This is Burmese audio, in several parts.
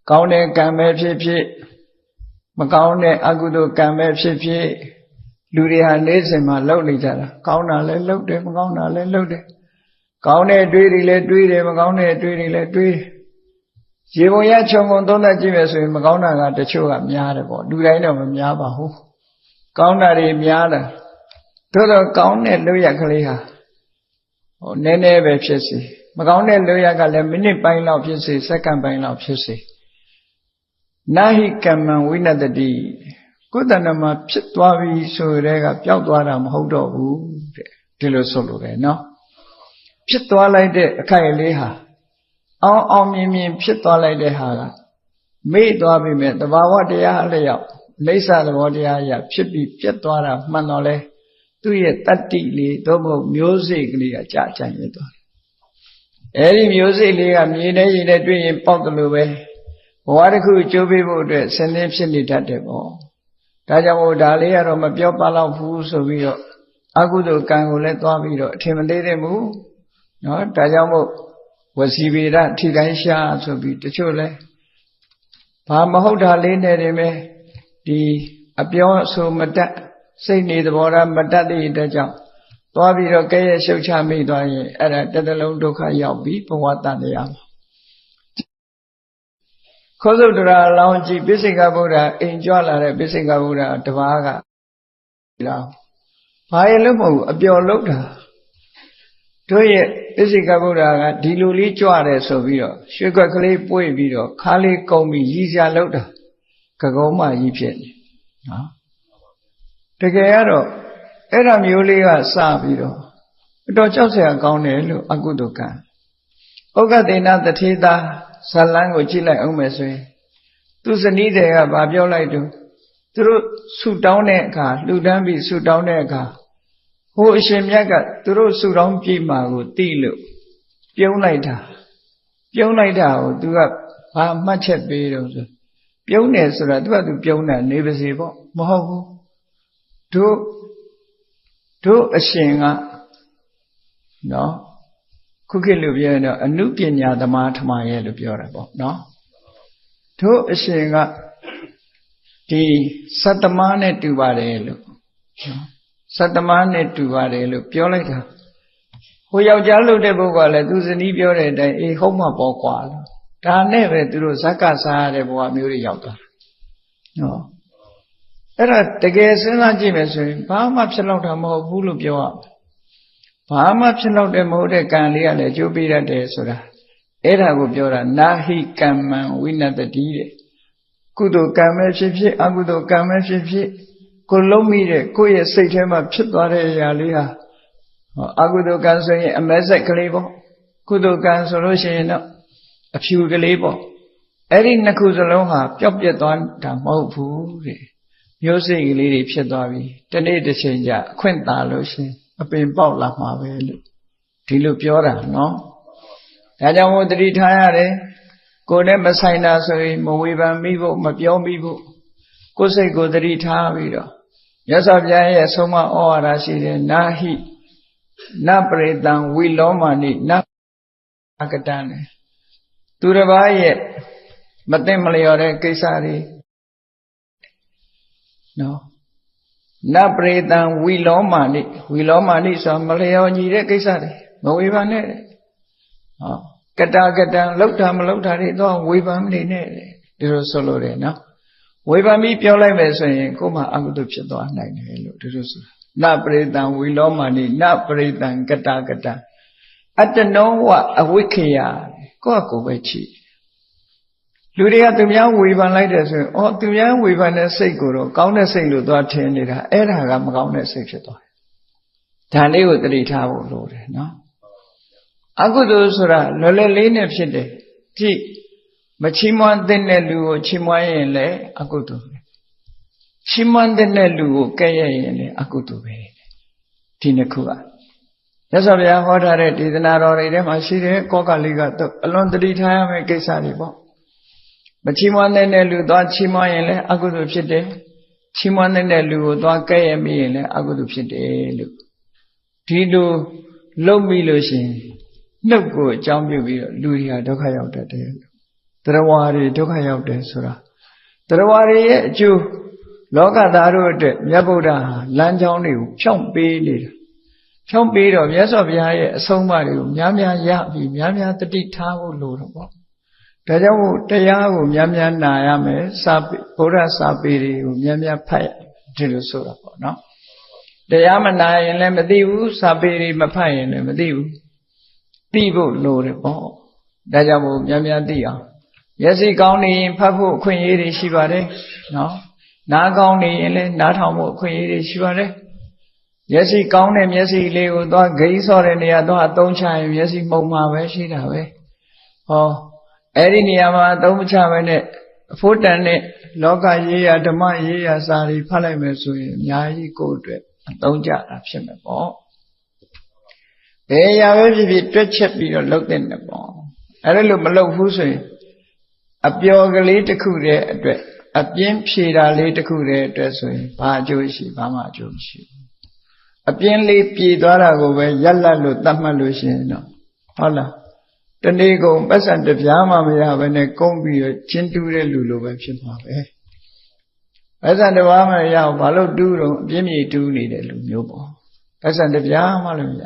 ကောင်းတဲ့ကံပဲဖြစ်ဖြစ်မကောင်းတဲ့အကုသိုလ်ကံပဲဖြစ်ဖြစ်လူတွေဟာနေ့စဉ်မှာလုပ်နေကြတာကောင်းတာလည်းလုပ်တယ်မကောင်းတာလည်းလုပ်တယ်ကောင်းတဲ့အတွေ့တွေလည်းတွေးတယ်မကောင်းတဲ့အတွေ့တွေလည်းတွေးတယ်ရေပုံရခြုံငုံသုံးသပ်ကြည့်မယ်ဆိုရင်မကောင်းတာကတချို့ကများတယ်ပေါ့လူတိုင်းတော့မများပါဘူးကောင်းတာတွေများတယ်သို့တော့ကောင်းတဲ့လုပ်ရကလေးဟာနည်းနည်းပဲဖြစ်စေမကောင်းတဲ့လုပ်ရကလည်းမိနစ်ပိုင်းလောက်ဖြစ်စေစက္ကန့်ပိုင်းလောက်ဖြစ်စေနာဟိကမ္မံဝိနတတိကိုယ်တဏ္ဍမှာဖြစ်သွားပြီဆိုတဲ့ကပျောက်သွားတာမဟုတ်တော့ဘူးတဲ့ဒီလိုဆိုလိုတယ်နော်ဖြစ်သွားလိုက်တဲ့အခိုက်အလေးဟာအောင်မြင်ဖြစ်သွားလိုက်တဲ့ဟာကမေ့သွားပြီမဲ့တဘာဝတရားအလျောက်အိဋ္ဌသဘောတရားအရာဖြစ်ပြီးပြတ်သွားတာမှန်တော့လဲသူ့ရဲ့တတ္တိလေးသို့မဟုတ်မျိုးစိတ်ကလေးကကြာကြံ့ရသွားတယ်အဲဒီမျိုးစိတ်လေးကမြေနဲ့ရေနဲ့တွေ့ရင်ပေါက်တယ်လို့ပဲဘဝတစ်ခုကျိုးပေးဖို့အတွက်ဆင်းရဲဖြစ်နေတတ်တယ်ပေါ့ဒါကြောင့်မို့ဒါလေးကတော့မပြောပါတော့ဘူးဆိုပြီးတော့အကုသိုလ်ကံကိုလည်းသွားပြီးတော့အထင်မသေးတဲ့မူနော်ဒါကြောင့်မို့ဝစီဗေဒထိတိုင်းရှာဆိုပြီးတချို့လဲဘာမဟုတ်တာလေးနဲ့နေမယ်ဒီအပြောဆိုမတတ်စိတ်နေသဘောထားမတတ်တဲ့အတွက်ကြောင့်သွားပြီးတော့ကဲရဲ့ရှုပ်ချမိသွားရင်အဲ့ဒါတစ်သလုံးဒုက္ခရောက်ပြီးဘဝတန်တရားမှာခောသုတ္တရာလောင်းကြည့်ပိစိကဗုဒ္ဓအိမ်ကြွလာတဲ့ပိစိကဗုဒ္ဓတပါးကလောင်းဘာရဲ့လို့မဟုတ်ဘူးအပျော်လို့တာတို့ရဲ့ပိစိကဗုဒ္ဓကဒီလိုလေးကြွတယ်ဆိုပြီးတော့ရွှေခွက်ကလေးပွေ့ပြီးတော့ခါလေးကုံပြီးရည်စရာလို့တာကကုံးမကြီးဖြစ်နေနော်တကယ်ကတော့အဲ့ဒါမျိုးလေးကစပြီးတော့အတော်ကြောက်စရာကောင်းတယ်လို့အကုသိုလ်ကံဥက္ကသေနတထေသာဇလန်းကိုကြည့်လိုက်အောင်မယ်ဆိုရင်သူဇနီးတွေကဗာပြောလိုက်တော့သူတို့ဆူတောင်းတဲ့အခါလှူဒန်းပြီးဆူတောင်းတဲ့အခါဟိုအရှင်မြတ်ကသူတို့ဆူတောင်းပြေးမှာကိုသိလို့ပြုံးလိုက်တာကိုသူကဘာမှတ်ချက်ပေးတော့ဆိုပြုံးတယ်ဆိုတာသူကသူပြုံးတာနေပါစေပေါ့မဟုတ်ဘူးတို့အရှင်ကနော်ခုခေတ်လိုပြောရင်တော့အနုပညာသမားထမရဲ့လို့ပြောတာပေါ့နော်တို့အရှင်ကဒီစတ္တမနဲ့တူပါတယ်လို့နော်စတ္တမနဲ့တူပါတယ်လို့ပြောလိုက်တာဟိုယောက်ျားလုပ်တဲ့ပုဂ္ဂိုလ်ကလည်းသူဇနီးပြောတဲ့အတိုင်းအေးဟုတ်မှာပေါ့ကွာလို့ဒါနဲ့ပဲသူတို့ဇက်ကစားရတဲ့ဘဝမျိုးတွေရောက်သွားတာနော်အဲ့ဒါတကယ်စဉ်းစားကြည့်မယ်ဆိုရင်ဘာမှဖြစ်လောက်တာမဟုတ်ဘူးလို့ပြောရမယ်ဘာမှဖြစ်လောက်တဲ့မဟုတ်တဲ့ကံလေးကလည်းအကျိုးပေးတတ်တယ်ဆိုတာအဲ့ဒါကိုပြောတာနာဟိကမ္မံဝိနတတိတဲ့ကုသိုလ်ကံပဲဖြစ်ဖြစ်အကုသိုလ်ကံပဲဖြစ်ဖြစ်ကိုလုံးမိတဲ့ကိုယ့်ရဲ့စိတ်ထဲမှာဖြစ်သွားတဲ့အရာလေးဟာအကုသိုလ်ကံဆိုရင်အမဲဆက်ကလေးပေါ့ကုသိုလ်ကံဆိုလို့ရှိရင်တော့အဖြူကလေးပေါ့အဲ့ဒီနှစ်ခုစလုံးဟာပျောက်ပြက်သွားတာမဟုတ်ဘူးတဲ့မျိုးစိတ်ကလေးတွေဖြစ်သွားပြီတနေ့တစ်ချိန်ကျအခွင့်သာလို့ရှင်အပင်ပေါက်လာမှာပဲလို့ဒီလိုပြောတာနော်ဒါကြောင့်မို့တတိထားရတယ်ကိုယ်နဲ့မဆိုင်တာဆိုရင်မဝေဖန်မိဖို့မပြောမိဖို့ကိုယ်စိတ်ကိုတတိထားပြီးတော့မြတ်စွာဘုရားရဲ့ဆုံးမဩဝါဒရှိတယ်နာဟိနပရိတံဝိလောမာနိနအကတံသူတစ်ပါးရဲ့မသိမလျော်တဲ့ကိစ္စတွေနော်နပရိတံဝိလောမာနိဆိုမလျော်ညီတဲ့ကိစ္စတွေမဝေဖန်နဲ့ဟောကတလောက်တာမလောက်တာတွေတော့ဝေဖန်နေနဲ့ဒီလိုဆိုလို့တယ်နော်ဝေဖန်ပြီးပြောလိုက်မယ်ဆိုရင်ကိုယ်မှအကုသိုလ်ဖြစ်သွားနိုင်တယ်လို့ဒီလိုဆိုတာနပရိတံဝိလောမာနိနပရိတံကတအတ္တနောဝအဝိခေယကိုယ့်ကိုယ်ပဲချီလူတွေကသူများဝေဖန်လိုက်တယ်ဆိုရင်သူများဝေဖန်တဲ့စိတ်ကိုတော့ကောင်းတဲ့စိတ်လို့သွားထင်နေတာအဲ့ဒါကမကောင်းတဲ့စိတ်ဖြစ်သွားတယ်ဒါလေးကိုသတိထားဖို့လိုတယ်နော်အကုသိုလ်ဆိုတာလွယ်လွယ်လေးနဲ့ဖြစ်တယ်ကြည့်မချီးမွမ်းတဲ့လူကိုချီးမွမ်းရင်လည်းအကုသိုလ်ပဲချီးမွမ်းတဲ့လူကိုကဲ့ရဲ့ရင်လည်းအကုသိုလ်ပဲဒီနှစ်ခုကမြတ်စွာဘုရားဟောထားတဲ့ဒေသနာတော်တွေထဲမှာရှိတဲ့ကောကလေးကတော့အလွန်သတိထားရမယ့်ကိစ္စတွေပေါ့မချီးမွမ်းတဲ့လူသွားချီးမွမ်းရင်လည်းအကုသိုလ်ဖြစ်တယ်ချီးမွမ်းတဲ့လူကိုသွားကဲ့ရဲ့မိရင်လည်းအကုသိုလ်ဖြစ်တယ်လို့ဒီလိုလုပ်မိလို့ရှိရင်နှုတ်ကိုအကြောင်းပြုပြီးတော့လူတွေဟာဒုက္ခရောက်တတ်တယ်လို့ တရားဝါတွေဒုက္ခရောက်တယ်ဆိုတာတရားဝါတွေရဲ့အကျိုးလောကသားတို့အတွက်မြတ်ဗုဒ္ဓဟာလမ်းကြောင်းတွေကိုဖြောင့်ပေးနေတာဖြောင့်ပေးတော့မြတ်စွာဘုရားရဲ့အဆုံးအမတွေကိုများများရပြီးများများတတိထားဖို့လိုတော့ပေါ့ဒါကြောင့်မို့တရားကိုများများနာရမယ်စာဗုဒ္ဓစာပေတွေကိုများများဖတ်ရဒီလိုဆိုတာပေါ့နော်တရားမနာရင်လည်းမသိဘူးစာပေတွေမဖတ်ရင်လည်းမသိဘူးသိဖို့လိုတယ်ပေါ့ဒါကြောင့်မို့များများသိအောင်မျက်စိကောင်းနေရင်ဖတ်ဖို့အခွင့်အရေးတွေရှိပါတယ်နော်နားကောင်းနေရင်လည်းနားထောင်ဖို့အခွင့်အရေးတွေရှိပါတယ်မျက်စိကောင်းတဲ့မျက်စိလေးကိုသွားဂိမ်းဆော့တဲ့နေရာသွားအသုံးချရင်မျက်စိမှုံမှာပဲရှိတာပဲဟောအဲ့ဒီနေရာမှာအသုံးမချဘဲနဲ့အဖို့တန်တဲ့လောကရေးရာဓမ္မရေးရာစာတွေဖတ်လိုက်မယ်ဆိုရင်အများကြီးကိုယ့်အတွက်အသုံးကျတာဖြစ်မယ်ပေါ့ဘယ်ရာပဲဖြစ်ဖြစ်တွက်ချက်ပြီးတော့လုပ်တဲ့နဲ့ပေါ့အဲ့ဒါလို့မလုပ်ဘူးဆိုရင်အပျော်ကလေးတစ်ခုတည်းအတွက်အပြင်းဖြေတာလေးတစ်ခုတည်းအတွက်ဆိုရင်ဘာအကျိုးရှိဘာမှအကျိုးမရှိဘူးအပြင်းလေးပြေသွားတာကိုပဲရက်လက်လို့သတ်မှတ်လို့ရှိရင်တော့ဟုတ်လားတနေ့ကုန်ပတ်စံတစ်ပြားမှမရဘဲနဲ့ကုန်းပြီးတော့ချင်းတူးတဲ့လူလိုပဲဖြစ်မှာပဲပတ်စံတစ်ပြားမှရအောင်ဘာလို့တူးတော့အပြင်းပြေတူးနေတဲ့လူမျိုးပေါ့ပတ်စံတစ်ပြားမှလည်းမရ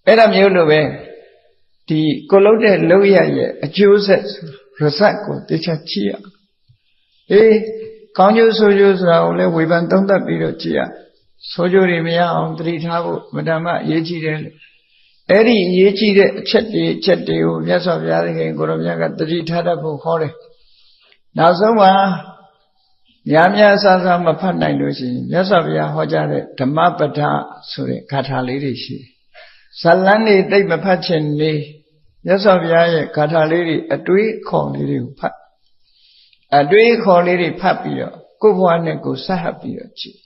အဲ့ဒါမျိုးလိုပဲဒီကိုလုံးတဲ့လောက်ရရဲ့အကျိုးဆက် result ကိုသိချကြည့်ရကောင်းကျိုးဆိုးကျိုးဆိုတာကိုလည်းဝေဖန်သုံးသပ်ပြီးတော့ကြည့်ရဆိုးကျိုးတွေမရအောင်သတိထားဖို့မတ္တမအရေးကြီးတယ်အဲ့ဒီအရေးကြီးတဲ့အချက်တွေကိုမြတ်စွာဘုရားသခင်ကိုရောမြတ်ကသတိထားတတ်ဖို့ခေါ်တယ်နောက်ဆုံးမှာများများဆဆမဖတ်နိုင်လို့ရှိရင်မြတ်စွာဘုရားဟောကြားတဲ့ဓမ္မပဒဆိုတဲ့ဂါထာလေးတွေရှိတယ်ဇလန်းတွေတိတ်မဖတ်ချင်နေမြတ်စွာဘုရားရဲ့ဂါထာလေးတွေအတွေးခေါ်လေးတွေကိုဖတ်အတွေးခေါ်လေးတွေဖတ်ပြီးတော့ကိုယ့်ဘဝနဲ့ကိုယ်ဆက်ဟပ်ပြီးတော့ကြည့်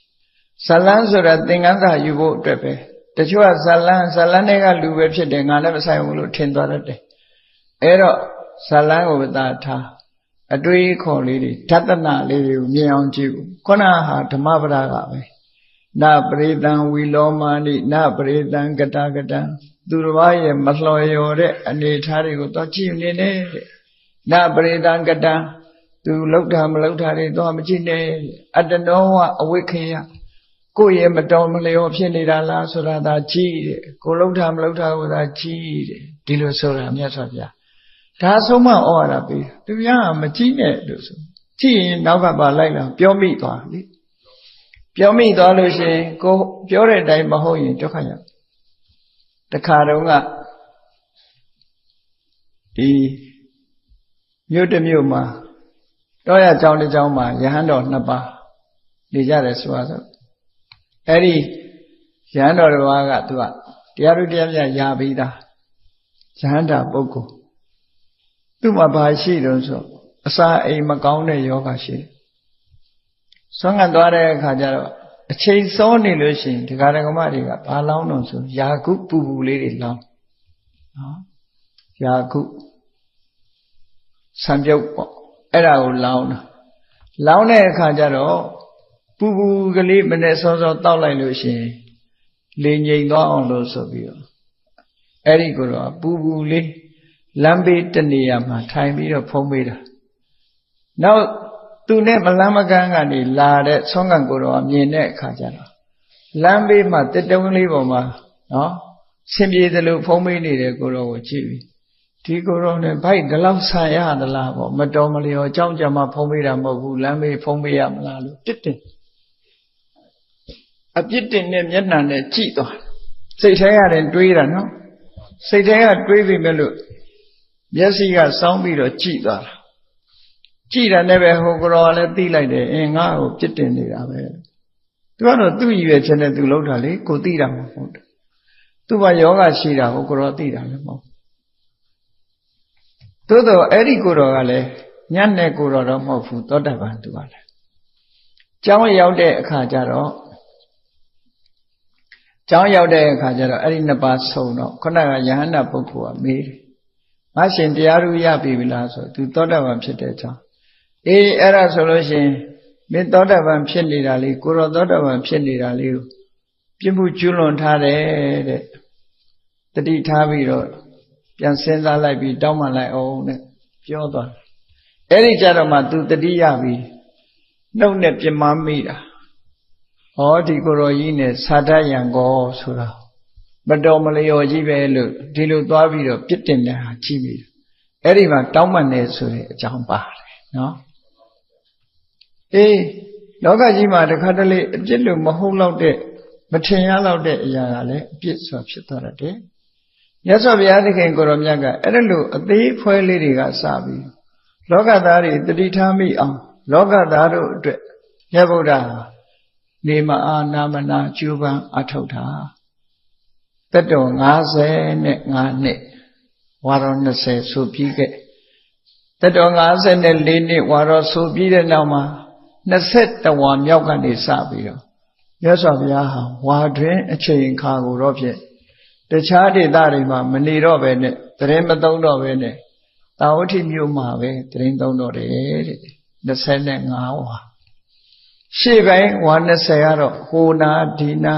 ဇလန်းဆိုတာသင်္ကန်းစာယူဖို့အတွက်ပဲတချို့ကဇလန်းတွေကလူပဲဖြစ်တယ်ငါလည်းမဆိုင်ဘူးလို့ထင်သွားတတ်တယ်အဲ့တော့ဇလန်းကိုသာထားအတွေးခေါ်လေးတွေဓတနာလေးတွေကိုမြင်အောင်ကြည့်ဦးခုနဟာဓမ္မပဒကပဲနပရိသံဝီလောမာနိနပရိသံကတကတံသူတစ်ပါးရဲ့မလှော်လျော်တဲ့အနေထားတွေကိုတော့ကြည့်နေနဲ့နပရိသံကတံသူလောက်တာမလောက်တာတွေတော့မကြည့်နဲ့အတ္တနောဝအဝိခေယကိုယ့်ရဲ့မတော်မလျော်ဖြစ်နေတာလားဆိုတာသာကြည့်တယ်ကိုလောက်တာမလောက်တာကိုသာကြည့်တယ်ဒီလိုဆိုတာမြတ်စွာဘုရားဒါဆုံးမဩဝါဒပေးသူများကမကြည့်နဲ့လို့ဆိုကြည့်ရင်နောက်ကပါလိုက်လာပြောမိသွားလေပြောမိသွားလို့ရှိရင်ကိုပြောတဲ့အတိုင်းမဟုတ်ရင်ဒုက္ခရောက်တခါတော့ကဒီမြို့တစ်မြို့မှာတော့ရကျောင်းတစ်ကျောင်းမှာယဟန်တော်နှစ်ပါးနေကြတယ်ဆိုတော့အဲ့ဒီယဟန်တော်တစ်ပါးကသူကတရားသူတရားပြရာပြီးသားယဟန်တာပုဂ္ဂိုလ်သူ့မှာဘာရှိတုံးဆိုအစာအိမ်မကောင်းတဲ့ယောဂရှိတယ်ဆွမ်းခံသွားတဲ့အခါကျတော့အချိန်စောနေလို့ရှိရင်ဒကာဒကမတွေကဘာလောင်းတော့ဆိုယာကုပူပူလေးတွေလောင်းနော်ယာကုဆံပြုတ်ပေါ့အဲ့ဒါကိုလောင်းတာလောင်းတဲ့အခါကျတော့ပူပူကလေးမနဲ့စောစောတောက်လိုက်လို့ရှိရင်လေငြိမ်သွားအောင်လို့ဆိုပြီးတော့အဲ့ဒီကိုတော့ပူပူလေးလမ်းဘေးတနေရာမှာထိုင်ပြီးတော့ဖုံးပေးတာနောက်သူနဲ့မလမ်းမကန်းကနေလာတဲ့ဆွမ်းခံကိုတော့မြင်တဲ့အခါကျတော့လမ်းဘေးမှာတစ်တုံးလေးပေါ်မှာနော်ဆင်ပြေသလိုဖုံးပေးနေတဲ့ကိုတော့ကိုကြည့်ပြီးဒီကိုတော့နဲ့ဗိုက်ဒီလောက်ဆန်ရသလားပေါ့မတော်မလျော်ကြောင်းကြမှာဖုံးပေးတာမဟုတ်ဘူးလမ်းဘေးဖုံးပေးရမလားလို့တစ်တင်အပြစ်တင်နဲ့မျက်နှာနဲ့ကြည့်သွားစိတ်ထဲရတယ်တွေးတာနော်စိတ်ထဲကတွေးပြီမဲ့လို့မျက်စိကစောင်းပြီးတော့ကြည့်သွားတာကြည့်တာနဲ့ပဲဟိုကတော်ကလည်းသိလိုက်တယ်ငါ့ကိုပြစ်တင်နေတာပဲသူကတော့သူ့ရည်ရွယ်ချက်နဲ့သူလုပ်တာလေကိုသိတာမဟုတ်ဘူးသူ့ဘာယောဂရှိတာဟိုကတော်သိတာလည်းမဟုတ်သို့တော့အဲ့ဒီကိုတော်ကလည်းညံ့တဲ့ကိုတော်တော့မဟုတ်ဘူးသောတပန်သူကလည်းကျောင်းရောက်တဲ့အခါကျတော့အဲ့ဒီနှစ်ပါးဆုံးတော့ခုနကယဟန္တာပုဂ္ဂိုလ်ကမေးတယ်ငါရှင်တရားသူရပြီလားဆိုသူသောတပန်ဖြစ်တဲ့ကြောင့်အဲ့ဒါဆိုလို့ရှိရင်မင်းသောတပန်ဖြစ်နေတာလေးကိုရောသောတပန်ဖြစ်နေတာလေးကိုပြစ်မှုကျွလွန်ထားတယ်တဲ့တတိထားပြီးတော့ပြန်စဉ်းစားလိုက်ပြီးတောင်းပန်လိုက်အောင်တဲ့ပြောသွား အဲ့ဒီကြတော့မှသူတတိယပြီနှုတ်နဲ့ပြမမိတာဟောဒီကိုရောကြီးနဲ့စာတတ်ရံကောဆိုတာမတော်မလျော်ကြီးပဲလို့ဒီလိုသွားပြီးတော့ပြစ်တင်တာကြည့်ပြီအဲ့ဒီမှာတောင်းပန်နေဆိုတဲ့အကြောင်းပါတယ်နော်အေးလောကကြီးမှာတခါတလေအပြစ်လို့မဟုတ်တော့တဲ့မထင်ရတော့တဲ့အရာကလည်းအပြစ်ဆိုဖြစ်သွားတယ်မြတ်စွာဘုရားသခင်ကိုရောမြတ်ကအဲ့ဒါလို့အသေးဖွဲလေးတွေကစပြီးလောကသားတွေတတိထားမိအောင်လောကသားတို့အတွက်မြတ်ဗုဒ္ဓနေမအားနာမနာကျူပန်းအထောက်ထားသက်တော်55နှစ်ဝါရော20ဆိုပြီးခဲ့သက်တော်54နှစ်ဝါရောဆိုပြီးတဲ့နောက်မှာ21ဝါမြောက်ကနေစပြီးတော့မြတ်စွာဘုရားဟာဝါတွင်အချိန်ခါကိုတော့ဖြင့်တခြားဒေသတွေမှာမနေတော့ပဲနဲ့တရင်မသုံးတော့ပဲနဲ့တာဝတိမြို့မှာပဲတရင်သုံးတော့တယ်တဲ့25ဝါရှေ့ပိုင်းဝါ20ကတော့ဟိုနာဒီနာ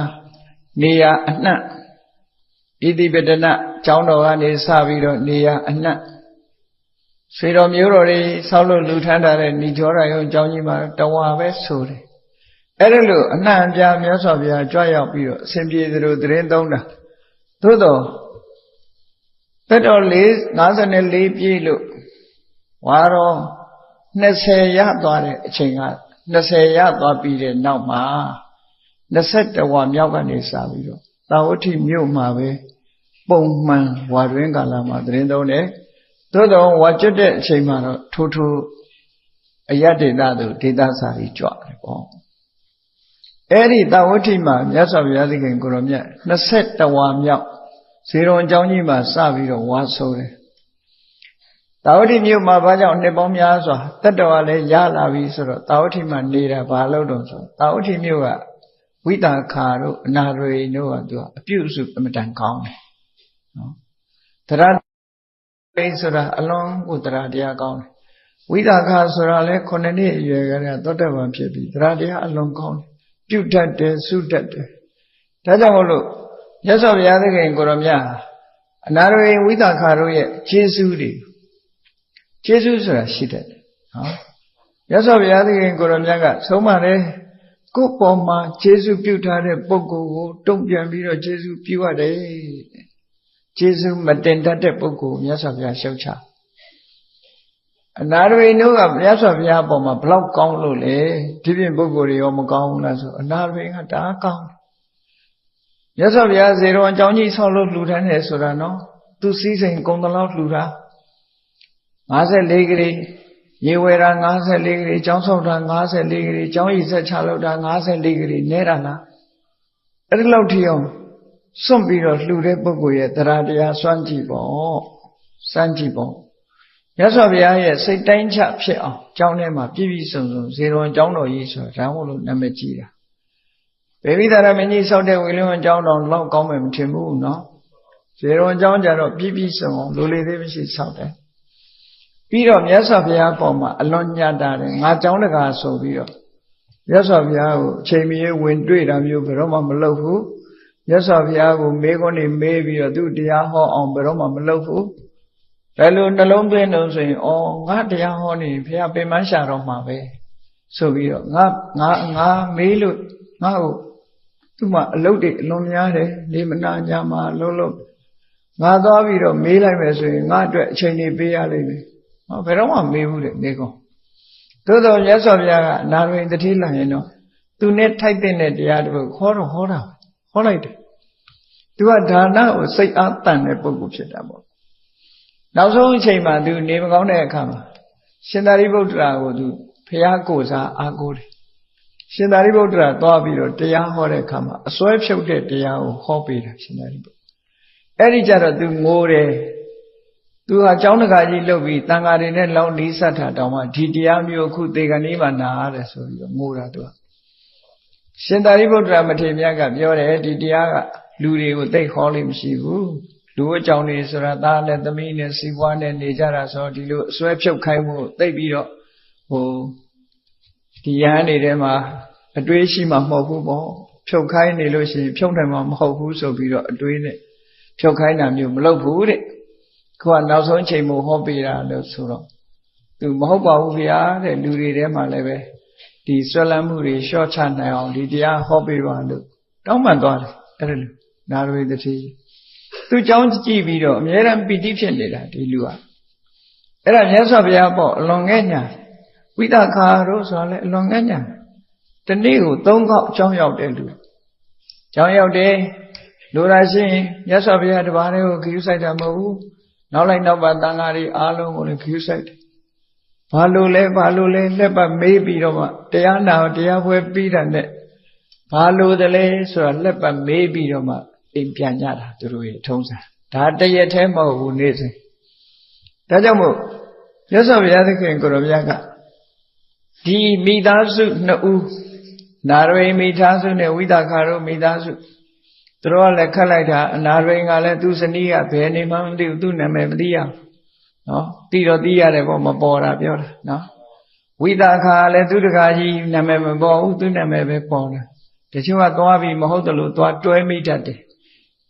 နေရာအနှံ့ဣတိပတနကျောင်းတော်ကနေစပြီးတော့နေရာအနှံ့ဆွေတော်မျိုးတော်တွေဆောက်လို့လူထမ်းထားတဲ့ဏိကျောရယုံကျောင်းကြီးမှာတဝါပဲဆိုတယ်အဲ့ဒါလို့အနှံ့အပြားမြတ်စွာဘုရားကြွရောက်ပြီးတော့အစဉ်ပြေသလိုတရင်သုံးတာသို့တော့သက်တော်54ပြည့်လို့ဝါရော20ရသွားတဲ့အချိန်က20ရသွားပြီးတဲ့နောက်မှာ21ဝါမြောက်ကနေစပြီးတော့သာဝတိမြို့မှာပဲပုံမှန်ဝါတွင်ကာလမှာသတင်းသုံးတယ်သို့တော့ဝါကျွတ်တဲ့အချိန်မှာတော့ထိုးအယတ္တေသတို့ဒေသစာကြီးကြွတယ်ပေါ့အဲ့ဒီသာဝတိမှာမြတ်စွာဘုရားသခင်ကိုရောမြတ်21ဝါမြောက်ဇေရွန်ကျောင်းကြီးမှာစပြီးတော့ဝါဆိုတယ်သာဝတိမြို့မှာဘာကြောင့်နှစ်ပေါင်းများစွာတတ္တဝါလည်းရလာပြီဆိုတော့သာဝတိမှာနေတာဘာလို့တော့ဆိုသာဝတိမြို့ကဝိတာခါတို့အနာရိတို့ကသူကအပြုစုအမတန်ကောင်းတယ်နော်တရားပိဆိုတာအလွန်ကိုတရားတရားကောင်းတယ်ဝိတာခါဆိုတာလည်း9နှစ်အရွယ်ကတည်းကသောတပန်ဖြစ်ပြီးတရားတရားအလွန်ကောင်းတယ်ပြုတတ်တယ်စုတတ်တယ်ဒါကြောင့်မို့လို့မြတ်စွာဘုရားသခင်ကိုရောမြတ်အနာရိဝိတာခါတို့ရဲ့ကျေးဇူးတွေကျေးဇူးဆိုတာရှိတယ်နော်မြတ်စွာဘုရားသခင်ကိုရောမြတ်ကဆုံးမတယ်ကိုယ်ပေါ်မှာကျေးဇူးပြုထားတဲ့ပုဂ္ဂိုလ်ကိုတုံ့ပြန်ပြီးတော့ကျေးဇူးပြုရတယ်ကျေးဇူးမတင်တတ်တဲ့ပုဂ္ဂိုလ်မြတ်စွာဘုရားရှုတ်ချအနာရိတို့ကမြတ်စွာဘုရားအပေါ်မှာဘလောက်ကောင်းလို့လဲဒီပြင်ပုဂ္ဂိုလ်တွေရောမကောင်းဘူးလားဆိုအနာရိကတအားကောင်းမြတ်စွာဘုရားဇေရွန်အကြောင်းကြီးဆောက်လို့လှူဒန်းတယ်ဆိုတာနော်သူစည်းစိမ်ကုံတလောက်လှူတာ54ကလေးရေဝေတာ54ကလေးကျောင်းဆောက်တာ54ကလေးကျောင်းရည်ဆက်ချလောက်တာ54ကလေးနဲတာလားအဲ့ဒီလောက်ထိအောင်စွန့်ပြီးတော့လှူတဲ့ပုဂ္ဂိုလ်ရဲ့တရားတရားစွန့်ကြည့်ပေါ့စမ်းကြည့်ပေါ့မြတ်စွာဘုရားရဲ့စိတ်တိုင်းချဖြစ်အောင်ကျောင်းထဲမှာပြည့်ပြည့်စုံစုံဇေရွန်ကျောင်းတော်ကြီးဆိုတာဒါမို့လို့နာမည်ကြီးတာဘေမိသာရမင်းကြီးဆောက်တဲ့ဝေလင်းဝကျောင်းတော်လောက်ကောင်းမယ်မထင်ဘူးနော်ဇေရွန်ကျောင်းကြတော့ပြည့်ပြည့်စုံအောင်လူလေးသေးမရှိဆောက်တယ်ပြီးတော့မြတ်စွာဘုရားပေါ်မှာအလွန်ညတ်တာတယ်ငါကျောင်းတကာဆိုပြီးတော့မြတ်စွာဘုရားကိုအချိန်မီဝင်တွေ့တာမျိုးဘယ်တော့မှမလုပ်ဘူးမြတ်စွာဘုရားကိုမေးခွန်းတွေမေးပြီးတော့သူတရားဟောအောင်ဘယ်တော့မှမလုပ်ဘူးဒါလိုနှလုံးသွင်းလို့ဆိုရင်ငါတရားဟောနေဘုရားပင်မရှာတော့မှာပဲဆိုပြီးတော့ငါမေးလို့ငါ့ကိုသူ့မှာအလုပ်တွေအလွန်များတယ်နေမနာညာမှာလုံးငါသွားပြီးတော့မေးလိုက်မယ်ဆိုရင်ငါအတွက်အချိန်တွေပေးရလိမ့်မယ်ဘယ်တော့မှမေးဘူးတဲ့မေးကောသို့တော်မြတ်စွာဘုရားကအနာရိတတိလာရင်တော့သူနဲ့ထိုက်တဲ့တရားတစ်ခုဟောတာဟောလိုက်တယ်သူကဒါနကိုစိတ်အားတန်တဲ့ပုဂ္ဂိုလ်ဖြစ်တာပေါ့နောက်ဆုံးအချိန်မှာသူနေမကောင်းတဲ့အခါမှာရှင်သာရိပုတ္တရာကိုသူဘုရားကိုယ်စားအားကိုးတယ်ရှင်သာရိပုတ္တရာသွားပြီးတော့တရားဟောတဲ့အခါမှာအစွဲဖြုတ်တဲ့တရားကိုဟောပေးတာရှင်သာရိပုတ္တရာအဲ့ဒီကြတော့သူငိုတယ်သူဟာကျောင်းတကာကြီးလုပ်ပြီးတန်ဃာတွေနဲ့လောင်းနီးစပ်တာတောင်မှဒီတရားမျိုးအခုသေကနေ့မှနာရတယ်ဆိုပြီးတော့ငိုတာသူကရှင်သာရိပုတ္တရာမထေရမြတ်ကပြောတယ်ဒီတရားကလူတွေကိုသိဟောလို့မရှိဘူးလူအကြောင်းတွေဆိုတာသားနဲ့သမီးနဲ့စီးပွားနဲ့နေကြတာဆိုဒီလိုအစွဲဖြုတ်ခိုင်းမှုသိပြီးတော့ဒီရဟန်းတွေထဲမှာအတွေးရှိမှမဟုတ်ဘူးပေါ့ဖြုတ်ခိုင်းနေလို့ရှိရင်ဖြုတ်နိုင်မှာမဟုတ်ဘူးဆိုပြီးတော့အတွေးနဲ့ဖြုတ်ခိုင်းတာမျိုးမလုပ်ဘူးတဲ့ခုကနောက်ဆုံးချိန်မို့ဟောပေးတာလို့ဆိုတော့ သူမဟုတ်ပါဘူးဗျာတဲ့လူတွေထဲမှာလည်းပဲဒီဆွဲလန်းမှုတွေလျှော့ချနိုင်အောင်ဒီတရားဟောပေးပါလို့တောင်းပန်သွားတယ်အဲ့ဒါလို့နာရဝေတတိသူเจ้าကြည့်ပြီးတော့အများရန်ပီတိဖြစ်နေတာဒီလူကအဲ့ဒါမြတ်စွာဘုရားပေါ့အလွန်ငဲ့ညာဝိသခာတို့ဆိုတာလေအလွန်ငဲ့ညာတနေ့ကို၃ခေါက်အကြောင်းရောက်တဲ့လူအကြောင်းရောက်တယ်လိုတာရှိရင်မြတ်စွာဘုရားတပါးတည်းကိုခရူးဆိုင်တာမဟုတ်ဘူးနောက်လိုက်နောက်ပါတန်ဃာတွေအားလုံးကိုလည်းခရူးဆိုင်တယ်ဘာလို့လဲလက်ပတ်မေးပြီးတော့မှတရားနာတရားပွဲပြီးတာနဲ့ဘာလို့တလဲဆိုတာလက်ပတ်မေးပြီးတော့မှအိမ်ပြန်ကြတာသူတို့ရဲ့ထုံးစံဒါတရက်တည်းမဟုတ်ဘူးနေ့စဉ်ဒါကြောင့်မို့မြတ်စွာဘုရားသခင်ကိုရောမြတ်ကဒီမိသားစုနှစ်ဦးနာရဝိမိသားစုနဲ့ဝိသခါတို့မိသားစုသူတို့ကလည်းခတ်လိုက်တာအနာရဝိကလည်းသူ့ဇနီးကဘယ်နေမှမသိဘူးသူ့နာမည်မသိရနော်သိတော့သိရတယ်ပေါ့မပေါ်တာပြောတာနော်ဝိသခါလည်းသူ့တကားကြီးနာမည်မပေါ်ဘူးသူ့နာမည်ပဲပေါ်တာတချို့ကသွားပြီးမဟုတ်တယ်လို့သွားတွဲမိတတ်တယ်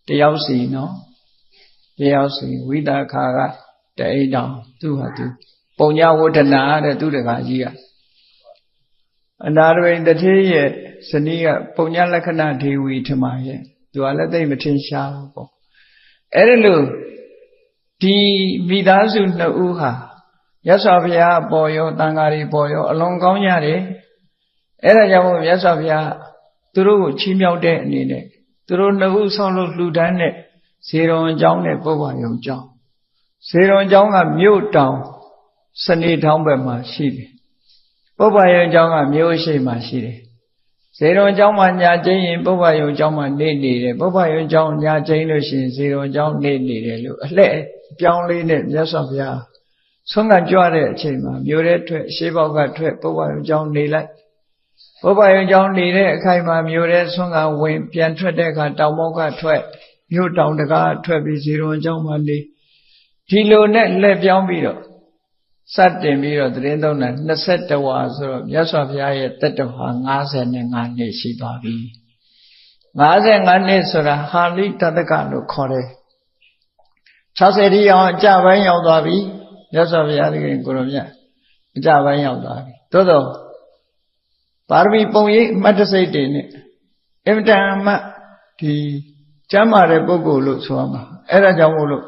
တယောက်စီနော်တယောက်စီဝိသခါကတအိမ်တောင်သူ့ဟာသူပုံညာဝဋ္ဌနာတဲ့သူ့တကားကြီးကအနာရဝိတတိရဲ့ဇနီးကပုံညာလက္ခဏာဒေဝီထမရဲ့သူကလည်းသိမထင်ရှားဘူးပေါ့အဲ့ဒါလို့ဒီမိသားစုနှစ်ဦးဟာမြတ်စွာဘုရားပေါ်ရောတန်ဃာတွေပေါ်ရောအလွန်ကောင်းကြတယ်အဲ့ဒါကြောင့်မို့မြတ်စွာဘုရားသူတို့ကိုချီးမြှောက်တဲ့အနေနဲ့သူတို့နှစ်ဦးဆောက်လုပ်လှူဒန်းတဲ့ဇေရုံအကြောင်းနဲ့ပုဗ္ဗယုံအကြောင်းဇေရုံအကြောင်းကမြို့တောင်စနေထောင်းဘက်မှာရှိတယ်ပုဗ္ဗယုံအကြောင်းကမြို့ရှိမှရှိတယ်ဇေရုံအကြောင်းမှာညာကျင်းရင်ပုဗ္ဗယုံအကြောင်းမှာနေနေတယ်ပုဗ္ဗယုံအကြောင်းညာကျင်းလို့ရှိရင်ဇေရုံအကြောင်းနေနေတယ်လို့အလှဲ့ပြောင်းလေးနဲ့မြတ်စွာဘုရားဆုံးကကြွတဲ့အချိန်မှာမြို့ထဲထွက်ရှေးဘောက်ကထွက်ပုဗ္ဗယုံအကြောင်းနေလိုက်ပုဗ္ဗယုံအကြောင်းနေတဲ့အခိုက်မှာမြို့ထဲဆုံးကဝင်ပြန်ထွက်တဲ့အခါတောင်ဘောက်ကထွက်မြို့တောင်တကားထွက်ပြီးဇေရုံအကြောင်းမှာနေဒီလိုနဲ့လှည့်ပြောင်းပြီးတော့စတင်ပြီးတော့သတင်းသုံးတာ21ဝါဆိုတော့မြတ်စွာဘုရားရဲ့တက်တော်ဟာ55နှစ်ရှိသွားပြီ55နှစ်ဆိုတာဟာလိတတကလို့ခေါ်တယ်60တိအောင်အကြပိုင်းရောက်သွားပြီမြတ်စွာဘုရားသခင်ကိုရောမြတ်အကြပိုင်းရောက်သွားပြီသို့တော့ပါရမီပုံရိပ်အမှတ်တစိတ်တွေနဲ့အင်မတန်မှဒီကျမ်းမာတဲ့ပုဂ္ဂိုလ်လို့ဆိုရမှာအဲ့ဒါကြောင့်မို့လို့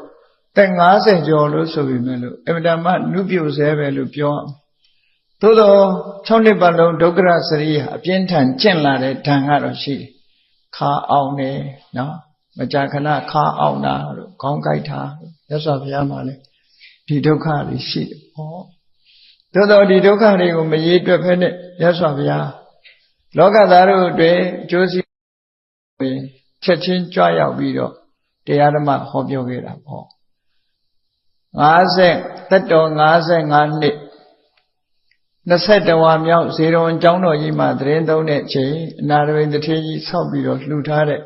တက်50ကျော်လို့ဆိုပြီးမဲ့လို့အင်မတန်မှနုပြုတ်ဆဲပဲလို့ပြောအောင်သို့တော့6နှစ်ပတ်လုံးဒုက္ခရစရိယအပြင်းထန်ကျင့်လာတဲ့ဓာန်ကတော့ရှိတယ်ခါအောင်တယ်နော်မကြာခဏခါအောင်တာလို့ခေါင်းကိုက်တာမြတ်စွာဘုရားမှာလည်းဒီဒုက္ခတွေရှိတယ်ဟောသို့တော့ဒီဒုက္ခတွေကိုမရေးတွက်ဖဲနဲ့မြတ်စွာဘုရားလောကသားတို့အတွက်အကျိုးစီးပွားချက်ချင်းကြွရောက်ပြီးတော့တရားဓမ္မဟောပြောခဲ့တာပေါ့50သက်တော်55နှစ်21ဝါမြောက်ဇေရုံကျောင်းတော်ကြီးမှာသတင်းသုံးတဲ့အချိန်အနာရဝိတထေကြီးဆောက်ပြီးတော့လှူထားတဲ့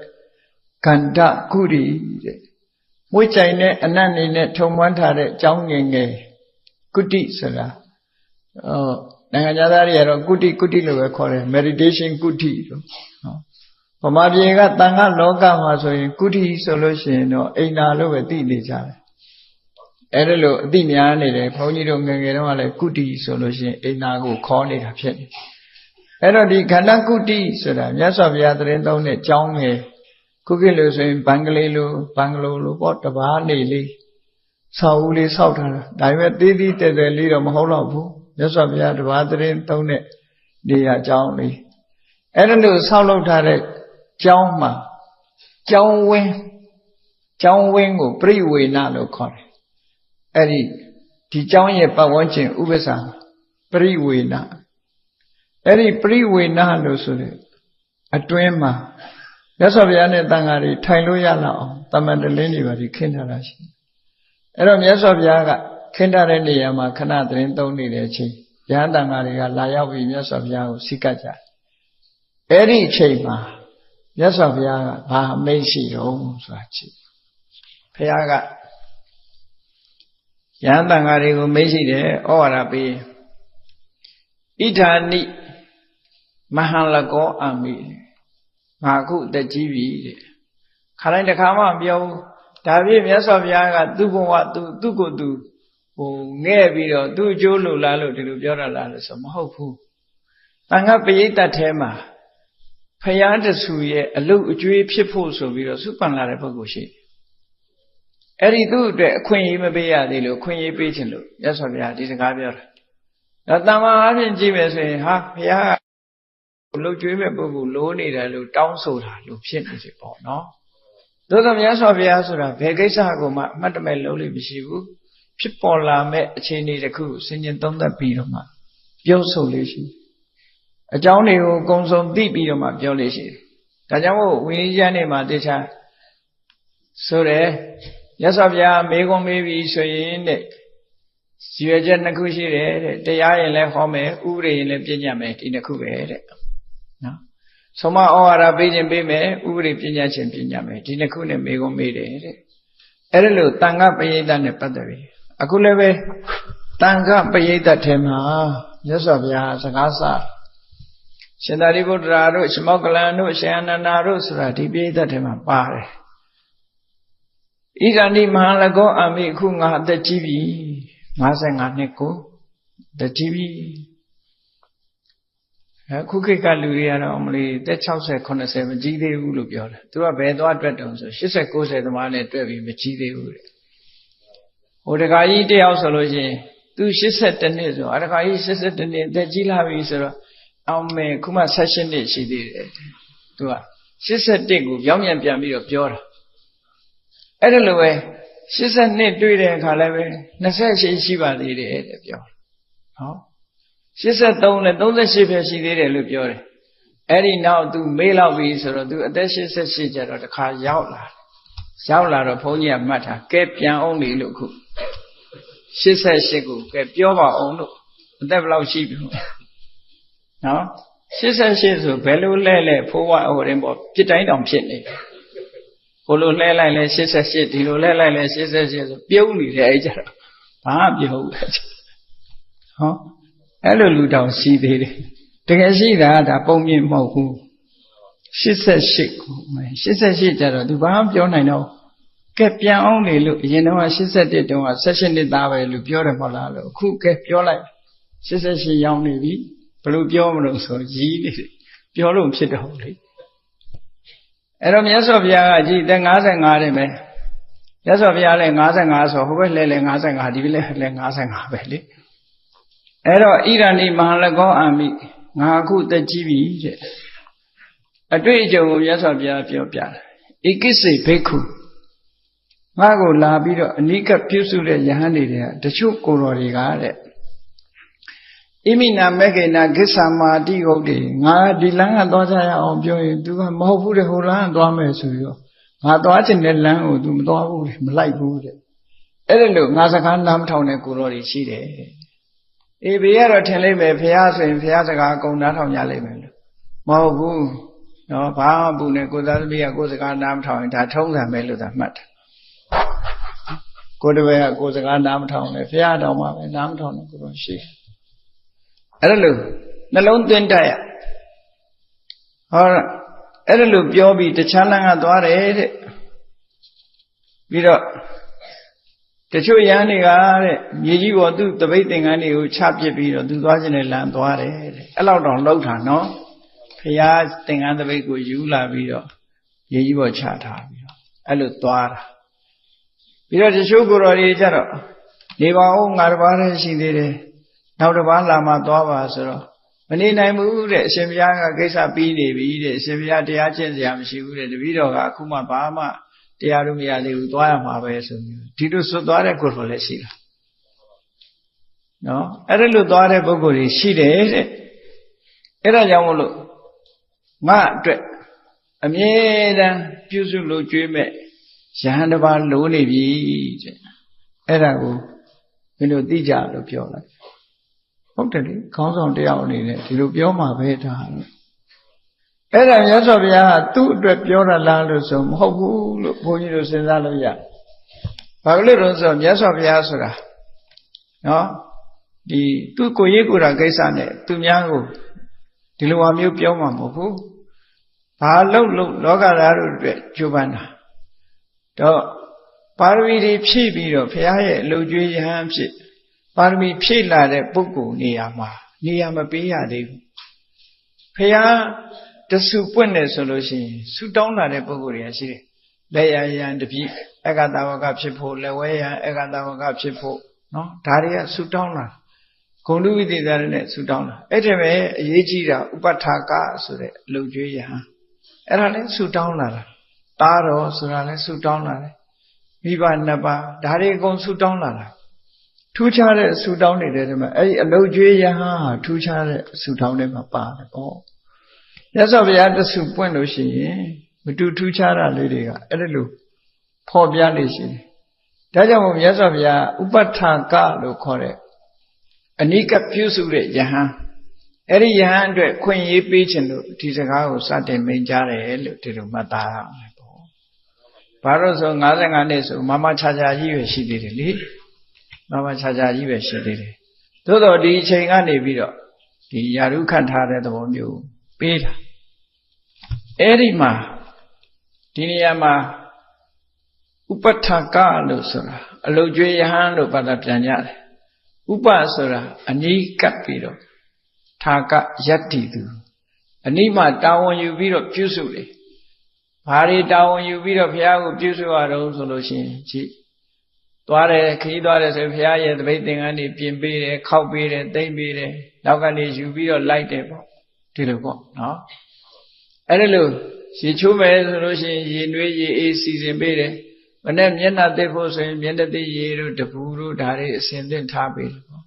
ကန္တကုရီတဲ့မွေးကြိုင်တဲ့အနတ်နေနဲ့ထုံမွမ်းထားတဲ့ကျောင်းငယ်ငယ်ကုတိဆိုတာနိုင်ငံသားတွေကတော့ကုတိလို့ပဲခေါ်တယ် meditation ကုတိလို့ဗမာပြည်ကတန်ခါလောကမှာဆိုရင်ကုတိဆိုလို့ရှိရင်တော့အိမ်နာလို့ပဲသိနေကြတယ်အဲ့ဒါလို့အသိများနေတယ်ဘုန်းကြီးတို့ငယ်ငယ်တုန်းကလည်းကုတိဆိုလို့ရှိရင်အိမ်နာကိုခေါ်နေတာဖြစ်နေအဲ့တော့ဒီခန္ဓာကုတိဆိုတာမြတ်စွာဘုရားသတင်းသုံးတဲ့ကျောင်းငယ်ခုခေတ်လို့ဆိုရင်ဘင်္ဂလိုလိုပေါ့တပားနေလေးဆောက်ဦးလေးဆောက်ထားတာဒါပေမဲ့သေးသေးတဲတဲလေးတော့မဟုတ်တော့ဘူးမြတ်စွာဘုရားတပားသတင်းသုံးတဲ့နေရာကျောင်းလေးအဲ့ဒါလို့ဆောက်လုပ်ထားတဲ့ကျောင်းမှာကျောင်းဝင်းကိုပြိဝေနလို့ခေါ်တယ်အဲ့ဒီကျောင်းရဲ့ပတ်ဝန်းကျင်ဥပ္ပစာပြိဝေနအဲ့ဒီပြိဝေနလို့ဆိုတဲ့အတွင်းမှာမြတ်စွာဘုရားနဲ့တန်ဃာတွေထိုင်လို့ရလောက်အောင်တမန်တလင်းတွေပါဒီခင်းထားတာရှိအဲ့တော့မြတ်စွာဘုရားကခင်းထားတဲ့နေရာမှာခဏသတင်းသုံးနေတဲ့အချိန်ရဟန်းတန်ဃာတွေကလာရောက်ပြီးမြတ်စွာဘုရားကိုစိတ်ကပ်ကြအဲ့ဒီအချိန်မှာမြတ်စွာဘုရားကဘာအမိန့်ရှိတော့ဆိုတာကြည့်ဘုရားကယဟန်တန်ဃာတွေကိုမေးရှိတယ်ဩဝါဒပေးဣဋ္ဌာနိမဟံလကောအမိငါအခုတက်ကြီးပြီတဲ့ခါတိုင်းတစ်ခါမှမပြောဘူးဒါပြည့်မြတ်စွာဘုရားကသူ့ဘဝသူ့ကိုယ်သူ ငဲ့ပြီးတော့သူ့အကျိုးလို့လားလို့ဒီလိုပြောတာလားလို့ဆိုမဟုတ်ဘူးတန်ခါပရိသတ်ထဲမှာဖယားတဆူရဲ့အလုတ်အကျွေးဖြစ်ဖို့ဆိုပြီးတော့စုပန်လာတဲ့ပုဂ္ဂိုလ်ရှိအဲ့ဒီသူ့အတွက်အခွင့်အရေးမပေးရသေးလို့ခွင့်ရေးပေးခြင်းလို့မြတ်စွာဘုရားဒီစကားပြောတာဒါတမန်အားဖြင့်ကြည့်မယ်ဆိုရင်ဟာဘုရားလုတ်ကျွေးမဲ့ပုဂ္ဂိုလ်လိုးနေတယ်လို့တောင်းဆိုတာလို့ဖြစ်နေစေပေါ့နော်သို့သောမြတ်စွာဘုရားဆိုတာဘယ်ကိစ္စကိုမှအမှတ်တမဲ့လုံးလို့မရှိဘူးဖြစ်ပေါ်လာမဲ့အခြေအနေတစ်ခုကိုစဉ်းကျင်သုံးသပ်ပြီးတော့မှပြောဆိုလေးရှိအကြောင်းတွေကိုအကုန်စုံသိပြီးတော့မှပြောလေးရှိတယ်ဒါကြောင့်မို့ဝိနည်းကျမ်းတွေမှာတရားဆိုတယ်မြတ်စွာဘုရားမေခွန်းမေးပြီးဆိုရင်တဲ့ရွယ်ချက်နှစ်ခုရှိတယ်တဲ့တရားရင်လည်းဟောမယ်ဥပဒေရင်လည်းပြညတ်မယ်ဒီနှစ်ခုပဲတဲ့နော်ဆုံးမဩဝါဒပေးခြင်းပေးမယ်ဥပဒေပြညတ်ခြင်းပြညတ်မယ်ဒီနှစ်ခုနဲ့မေခွန်းမေးတယ်တဲ့အဲ့ဒါလို့တန်ခပရိသတ်နဲ့ပတ်သက်ပြီးအခုလည်းပဲတန်ခပရိသတ်ထဲမှာမြတ်စွာဘုရားစကားစရှင်သာရိပုတ္တရာတို့ရှမောက္ကလန်တို့ရှင်အနန္ဒာတို့ဆိုတာဒီပရိသတ်ထဲမှာပါတယ်ဣဒန္တိမဟာလကောအာမိအခုငါအသက်ကြီးပြီ55နှစ်ကိုတကြီးပြီအခုခေတ်ကလူတွေကတော့အမလီတက်60 80မကြီးသေးဘူးလို့ပြောတယ်သူကဘယ်သွားတွက်တုံဆို80 90သမားနဲ့တွက်ပြီးမကြီးသေးဘူးတဲ့ဟိုတခါကြီးတယောက်ဆိုလို့ရှိရင်သူ82နှစ်ဆိုအတခါကြီး82နှစ်တက်ကြီးလာပြီဆိုတော့အောင်မယ်ခုမှ16နှစ်ရှိသေးတယ်သူက81ကိုပြောင်းပြန်ပြန်ပြီးတော့ပြောတာအဲ့ဒါလိုပဲ82တွေ့တဲ့အခါလည်းပဲ28ရှိပါသေးတယ်တဲ့ပြောနော်83နဲ့38ပဲရှိသေးတယ်လို့ပြောတယ်အဲ့ဒီနောက်သူမေးလောက်ပြီဆိုတော့သူအသက်88ကျတော့တခါရောက်လာတော့ဘုန်းကြီးကမှတ်ထားကဲပြန်အောင်လေလို့ခု88ကိုကဲပြောပါအောင်လို့အသက်ဘယ်လောက်ရှိပြီနော်88ဆိုဘယ်လိုလဲဖိုးဝဟိုရင်ပေါ့ပြစ်တိုင်းတောင်ဖြစ်နေဟိုလိုလဲလိုက်လဲ88ဒီလိုလဲလိုက်လဲ88ဆိုပြုံးနေတယ်အဲ့ကြတော့ဘာမှပြုံးဘူးဟောအဲ့လိုလူတောင်ရှိသေးတယ်တကယ်ရှိတာဒါပုံမြင်မဟုတ်ဘူး88ကို88ကျတော့သူဘာမှပြောနိုင်တော့ကဲပြန်အောင်လေလို့အရင်တော့81တုန်းက16နှစ်သားပဲလို့ပြောတယ်မဟုတ်လားလို့အခုကဲပြောလိုက်88ရောက်နေပြီဘယ်လိုပြောမလို့ဆိုရီးနေတယ်ပြောလို့ဖြစ်တော့လေအဲ့တော့မြတ်စွာဘုရားကကြည်တဲ့55တဲ့ပဲမြတ်စွာဘုရားလည်း55ဆိုဟိုဘက်လဲ55ဒီဘက်လဲ55ပဲလေအဲ့တော့ဣရဏိမဟာလကောအာမိငါအခုတက်ကြီးပြီတဲ့အတွေ့အကြုံကိုမြတ်စွာဘုရားပြောပြတယ်ဧကိစ္စေဘိက္ခုငါကိုလာပြီးတော့အနိကပြုစုတဲ့ယဟန်တွေကတချို့ကိုယ်တော်တွေကတဲ့ဣမိနာမေခေနာကိစ္ဆာမာတိဟုတ်တယ်ငါဒီလမ်းကသွားကြရအောင်ပြောရင် तू ကမဟုတ်ဘူးတဲ့ဟိုလမ်းကသွားမယ်ဆိုပြီးတော့ငါသွားချင်တဲ့လမ်းကို तू မသွားဘူးမလိုက်ဘူးတဲ့အဲ့ဒါလို့ငါစကားနားမထောင်တဲ့ကိုယ်တော်တွေရှိတယ်အေးဘေးကတော့ထင်လိုက်မယ်ဘုရားဆိုရင်ဘုရားစကားအကုန်နားထောင်ကြလိမ့်မယ်လို့မဟုတ်ဘူးနော်ဘာမှဘူးနဲ့ကိုသားသမီးကကိုစကားနားမထောင်ရင်ဒါထုံးစံပဲလို့သာမှတ်တယ်ကိုတပည့်ကကိုစကားနားမထောင်နဲ့ဘုရားတော်မှာပဲနားမထောင်တဲ့ကိုယ်တော်ရှိအဲ့ဒါလို့နှလုံးသွင်းတတ်ရဟောအဲ့ဒါလို့ပြောပြီးတခြားလမ်းကသွားတယ်တဲ့ပြီးတော့တချို့ယန်းတွေကတဲ့မြေကြီးပေါ်သူ့တပိတ်သင်္ကန်းတွေကိုချပစ်ပြီးတော့သူသွားခြင်းနဲ့လမ်းသွားတယ်တဲ့အဲ့လောက်တော့လှုပ်တာနော်ဖရာသင်္ကန်းတပိတ်ကိုယူလာပြီးတော့မြေကြီးပေါ်ချထားပြီးတော့အဲ့လိုသွားတာပြီးတော့တချို့ကိုယ်တော်တွေကြတော့နေပါဦးငါတစ်ပါးတည်းရှိသေးတယ်နောက်တစ်ပါးလာမှသွားပါဆိုတော့မနေနိုင်ဘူးတဲ့အရှင်ဘုရားကကိစ္စပြီးနေပြီတဲ့အရှင်ဘုရားတရားကျင့်စရာမရှိဘူးတဲ့တပည့်တော်ကအခုမှဘာမှတရားလို့မရသေးဘူးသွားရမှာပဲဆိုပြီးဒီလိုဆွသွားတဲ့ကိုယ်တော်လည်းရှိတာနော်အဲ့ဒါလို့သွားတဲ့ပုဂ္ဂိုလ်တွေရှိတယ်တဲ့အဲ့ဒါကြောင့်မို့လို့ငါအတွက်အမြဲတမ်းပြုစုလို့ကြွေးမဲ့ယဟန်တစ်ပါးလိုနေပြီတဲ့အဲ့ဒါကိုမင်းတို့သိကြလို့ပြောလိုက်ဟုတ်တယ်လေခေါင်းဆောင်တယောက်အနေနဲ့ဒီလိုပြောမှာပဲဒါအဲ့ဒါမြတ်စွာဘုရားကသူ့အတွက်ပြောတာလားလို့ဆိုမဟုတ်ဘူးလို့ဘုန်းကြီးတို့စဉ်းစားလို့ရဘာလို့လဲဆိုမြတ်စွာဘုရားဆိုတာနော်ဒီသူ့ကိုယ်ရေးကိုယ်တာကိစ္စနဲ့သူများကိုဒီလိုအမျိုးပြောမှာမဟုတ်ဘူးဘာလို့လောကသားတို့အတွက်ကြိုးပမ်းတာတော့ပါရမီတွေဖြည့်ပြီးတော့ဘုရားရဲ့အလုပ်ကျွေးရဟန်းဖြစ် ပါရမီဖြည့်လာတဲ့ပုဂ္ဂိုလ်နေရာမှာနေရာမပေးရသေးဘူးဖရာတဆူပွင့်နေဆိုလို့ရှိရင်ဆူတောင်းလာတဲ့ပုဂ္ဂိုလ်တွေရှိတယ်လက်ရရန်တပြည့်အကတဝကဖြစ်ဖို့လက်ဝဲရန်အကတဝကဖြစ်ဖို့နော်ဒါတွေကဆူတောင်းလာဂုဏ်တုဝိသေသရနဲ့ဆူတောင်းလာအဲ့ဒီပဲအရေးကြီးတာဥပဋ္ဌာကဆိုတဲ့အလုပ်ကျွေးရဟန်းအဲ့ဒါလည်းဆူတောင်းလာတာတားတော်ဆိုတာလည်းဆူတောင်းလာတယ်မိဘနှစ်ပါးဒါတွေအကုန်ဆူတောင်းလာတာထူးခြားတဲ့ဆူတောင်းနေတဲ့တည်းမှာအဲ့ဒီအလုပ်ကျွေးရဟန်းဟာထူးခြားတဲ့ဆူတောင်းတဲ့မှာပါတယ်ပေါ့မြတ်စွာဘုရားတဆူပွင့်လို့ရှိရင်မတူထူးခြားတာလေးတွေကအဲ့ဒါလို့ဖော်ပြနေရှိတယ်ဒါကြောင့်မို့မြတ်စွာဘုရားဥပဋ္ဌာကလို့ခေါ်တဲ့အနိကပြုစုတဲ့ယဟန်အဲ့ဒီယဟန်အတွက်ခွင့်ရေးပေးခြင်းလို့ဒီစကားကိုစတင်မိန့်ကြားတယ်လို့ဒီလိုမှတ်သားရမယ်ပေါ့ဘာလို့ဆို55နှစ်ဆိုမမချာချာကြီးပဲရှိသေးတယ်လေမမချာချာကြီးပဲရှိသေးတယ်သို့တော့ဒီအချိန်ကနေပြီးတော့ဒီယာရုခတ်ထားတဲ့သဘောမျိုးပေးတာအဲ့ဒီမှာဒီနေရာမှာဥပဋ္ဌာကလို့ဆိုတာအလုတ်ကျွေးယဟန်လို့ဘာသာပြန်ကြတယ်ဥပဆိုတာအနိကပ်ပြီးတော့ထာကယတ္တိသူအနိမှာတာဝန်ယူပြီးတော့ပြုစုတယ်ဘာတွေတာဝန်ယူပြီးတော့ဘုရားကိုပြုစုရတော့ဆိုလို့ရှိရင်ကြည့်သွားတယ်ခရီးသွားတယ်ဆိုဘုရားရဲ့တပိတ်သင်္ကန်းတွေပြင်ပေးတယ်ခောက်ပေးတယ်သိမ့်ပေးတယ်နောက်ကနေယူပြီးတော့လိုက်တယ်ပေါ့ဒီလိုပေါ့နော်အဲ့ဒါလို့ရေချိုးမယ်ဆိုလို့ရှိရင်ရေနွေးရေအေးစီစဉ်ပေးတယ်မနဲ့မျက်နှာသိဖို့ဆိုရင်မျက်နှာသိရေတို့တပူတို့ဒါတွေအစဉ်သင့်ထားပေးတယ်ပေါ့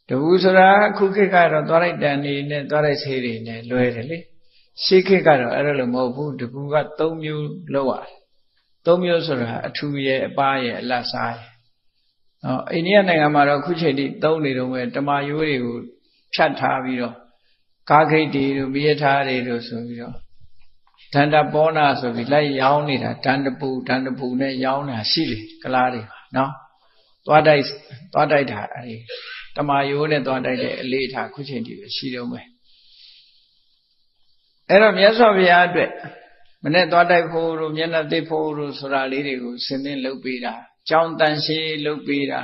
တပူဆိုတာခုခေတ်ကတော့သွားလိုက်တန်နေနဲ့သွားလိုက်ဆေးတွေနဲ့လွဲတယ်လေရှေးခေတ်ကတော့အဲ့လိုမဟုတ်ဘူးတပူက3မျိုးလောက်ရတယ်3မျိုးဆိုတာအထူရဲ့အပါရဲ့အလတ်စားရဲ့အိန္ဒိယနိုင်ငံမှာတော့ခုချိန်ထိသုံးနေတော့ပဲတမာယိုးတွေကိုဖြတ်ထားပြီးတော့ကားဂိတ်တွေတို့မြေထားတွေတို့ဆိုပြီးတော့ဒန္တပောနာဆိုပြီးလိုက်ရောင်းနေတာဒန္တပူနဲ့ရောင်းတာရှိတယ်ကလားတွေပါနော်သွားတိုက်တာအဲဒီတမာယိုးနဲ့သွားတိုက်တဲ့အလေးထားခုချိန်ထိပဲရှိတော့မယ်အဲ့တော့မြတ်စွာဘုရားအတွက်မနဲ့သွားတိုက်ဖို့တို့မျက်နှာသိဖို့တို့ဆိုတာလေးတွေကိုဆင်သင်လုပ်ပေးတာကြောင်းတန်ရှင်းလုပ်ပေးတာ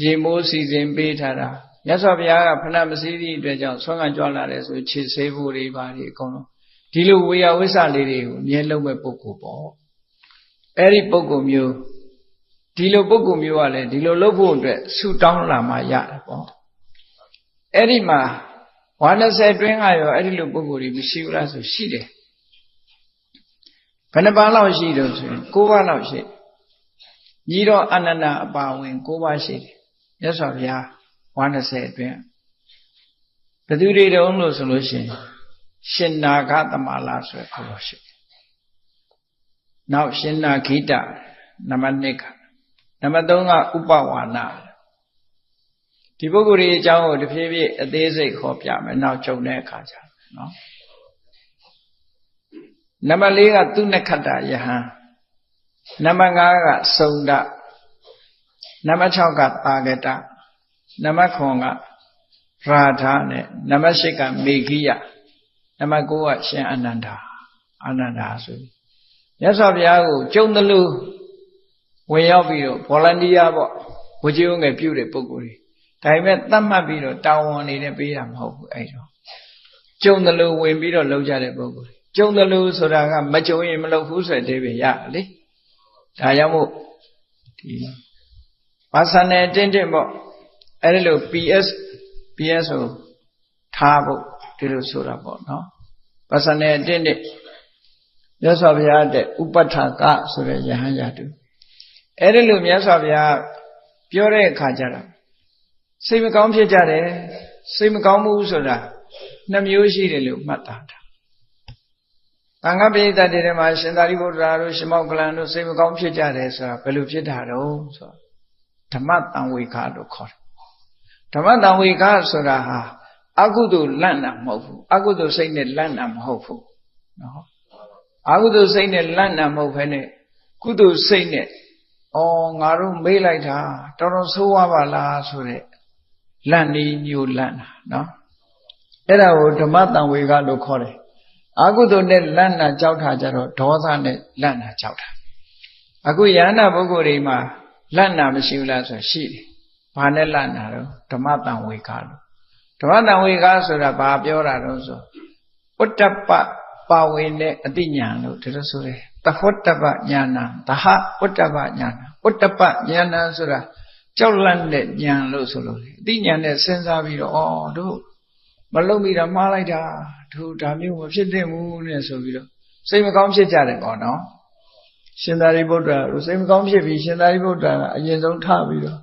ရေမိုးစီစဉ်ပေးထားတာမြတ်စွာဘုရားကဖဏမစည်းသည့်အတွက်ကြောင့်ဆွမ်းခံကြွလာတယ်ဆိုခြေဆေးဖို့တွေပါဒီအကုန်လုံးဒီလိုဝေယဝိဆလေးတွေကိုအမြဲလုံးမဲ့ပုဂ္ဂိုလ်ပေါ့အဲ့ဒီပုဂ္ဂိုလ်မျိုးဒီလိုပုဂ္ဂိုလ်မျိုးကလည်းဒီလိုလုပ်ဖို့အတွက်ဆူတောင်းလာမှရတယ်ပေါ့အဲ့ဒီမှာ120တွင်းကရောအဲ့ဒီလိုပုဂ္ဂိုလ်တွေမရှိဘူးလားဆိုရှိတယ်ဘယ်နှပါးလောက်ရှိတော့ဆိုရင်9ပါးလောက်ရှိညီတော်အနန္ဒအပါဝင်9ပါးရှိတယ်မြတ်စွာဘုရား120အတွင်းဘယ်သူတွေတုံးလို့ဆိုလို့ရှိရင်ရှင်နာဂသမလာဆိုတဲ့ခေါ်ရှိတယ်နောက်ရှင်နာဂိတနံပါတ်2ကနံပါတ်3ကဥပဝါနာဒီပုဂ္ဂိုလ်ရဲ့အကြောင်းကိုတဖြည်းဖြည်းအသေးစိတ်ခေါ်ပြမယ်နောက်ကြုံတဲ့အခါကျနော်နံပါတ်4ကသူနခတ္တယဟန်နံပါတ်5ကစုံဒနံပါတ်6ကတာဂတနံပါတ်9ကရာဓာနဲ့နံပါတ်8ကမေဂိယနံပါတ်9ကရှင်အနန္ဒာဆိုပြီးမြတ်စွာဘုရားကိုကြုံတယ်လို့ဝင်ရောက်ပြီးတော့ volunteer ပေါ့ဝကြီးုံငယ်ပြုတဲ့ပုဂ္ဂိုလ်တွေဒါပေမဲ့သတ်မှတ်ပြီးတော့တာဝန်အနေနဲ့ပေးတာမဟုတ်ဘူးအဲ့တော့ကြုံတယ်လို့ဝင်ပြီးတော့လုပ်ကြတဲ့ပုဂ္ဂိုလ်တွေကြုံတယ်လို့ဆိုတာကမကြုံရင်မလုပ်ဘူးဆိုတဲ့အဓိပ္ပာယ်ရလေဒါကြောင့်မို့ဒီဘာသာနဲ့တင်းပေါ့အဲ့ဒီလို PS ကိုထားဖို့ဒီလိုဆိုတာပေါ့နော်ဘာသာနဲ့တင်းမြတ်စွာဘုရားတဲ့ဥပဋ္ဌာကဆိုတဲ့ယဟန်ရတုအဲ့ဒီလိုမြတ်စွာဘုရားပြောတဲ့အခါကျတော့စိတ်မကောင်းဖြစ်ကြတယ်စိတ်မကောင်းမှုဆိုတာ2မျိုးရှိတယ်လို့မှတ်သားတာသံဃာပိဋကတွေထဲမှာရှင်သာရိပုတ္တရာတို့ရှင်မောက္ကလန်တို့စိတ်မကောင်းဖြစ်ကြတယ်ဆိုတာဘယ်လိုဖြစ်တာတော့ဆိုတော့ဓမ္မတံဝေခလို့ခေါ်တယ်ဓမ္မတံဝေခဆိုတာဟာအကုသိုလ်လန့်တာမဟုတ်ဘူးအကုသိုလ်စိတ်နဲ့လန့်တာမဟုတ်ဘူးနော်အကုသိုလ်စိတ်နဲ့လန့်တာမဟုတ်ဘဲနဲ့ကုသိုလ်စိတ်နဲ့ငါတို့မေးလိုက်တာတော်တော်ဆိုးဝါးပါလားဆိုတဲ့လန့်နေမျိုးလန့်တာနော်အဲ့ဒါကိုဓမ္မတံဝေခလို့ခေါ်တယ်အကုသိုလ်နဲ့လန့်တာကြောက်တာကြတော့ဒေါသနဲ့လန့်တာကြောက်တာအခုယန္တာပုဂ္ဂိုလ်တွေမှာလန့်တာမရှိဘူးလားဆိုရှိတယ် ဘာနဲ့လန့်တာတော့ဓမ္မတံဝေကလို့ဓမ္မတံဝေကဆိုတာဘာပြောတာတော့ဆိုဥတ္တပပါဝေနဲ့အတိညာလို့ဒါလို့ဆိုတယ်သဟောတ္တပညာနာသဟဥတ္တပညာနာဥတ္တပညာနာဆိုတာကြောက်လန့်တဲ့ဉာဏ်လို့ဆိုလို့အတိညာနဲ့စဉ်းစားပြီးတော့ဩတို့မလုံးမိတာမှားလိုက်တာတို့ဒါမျိုးမဖြစ်သင့်ဘူးနဲ့ဆိုပြီးတော့စိတ်မကောင်းဖြစ်ကြတယ်ပေါ့နော်ရှင်သာရိပုတ္တရာတို့စိတ်မကောင်းဖြစ်ပြီးရှင်သာရိပုတ္တရာအရင်ဆုံးထပြီးတော့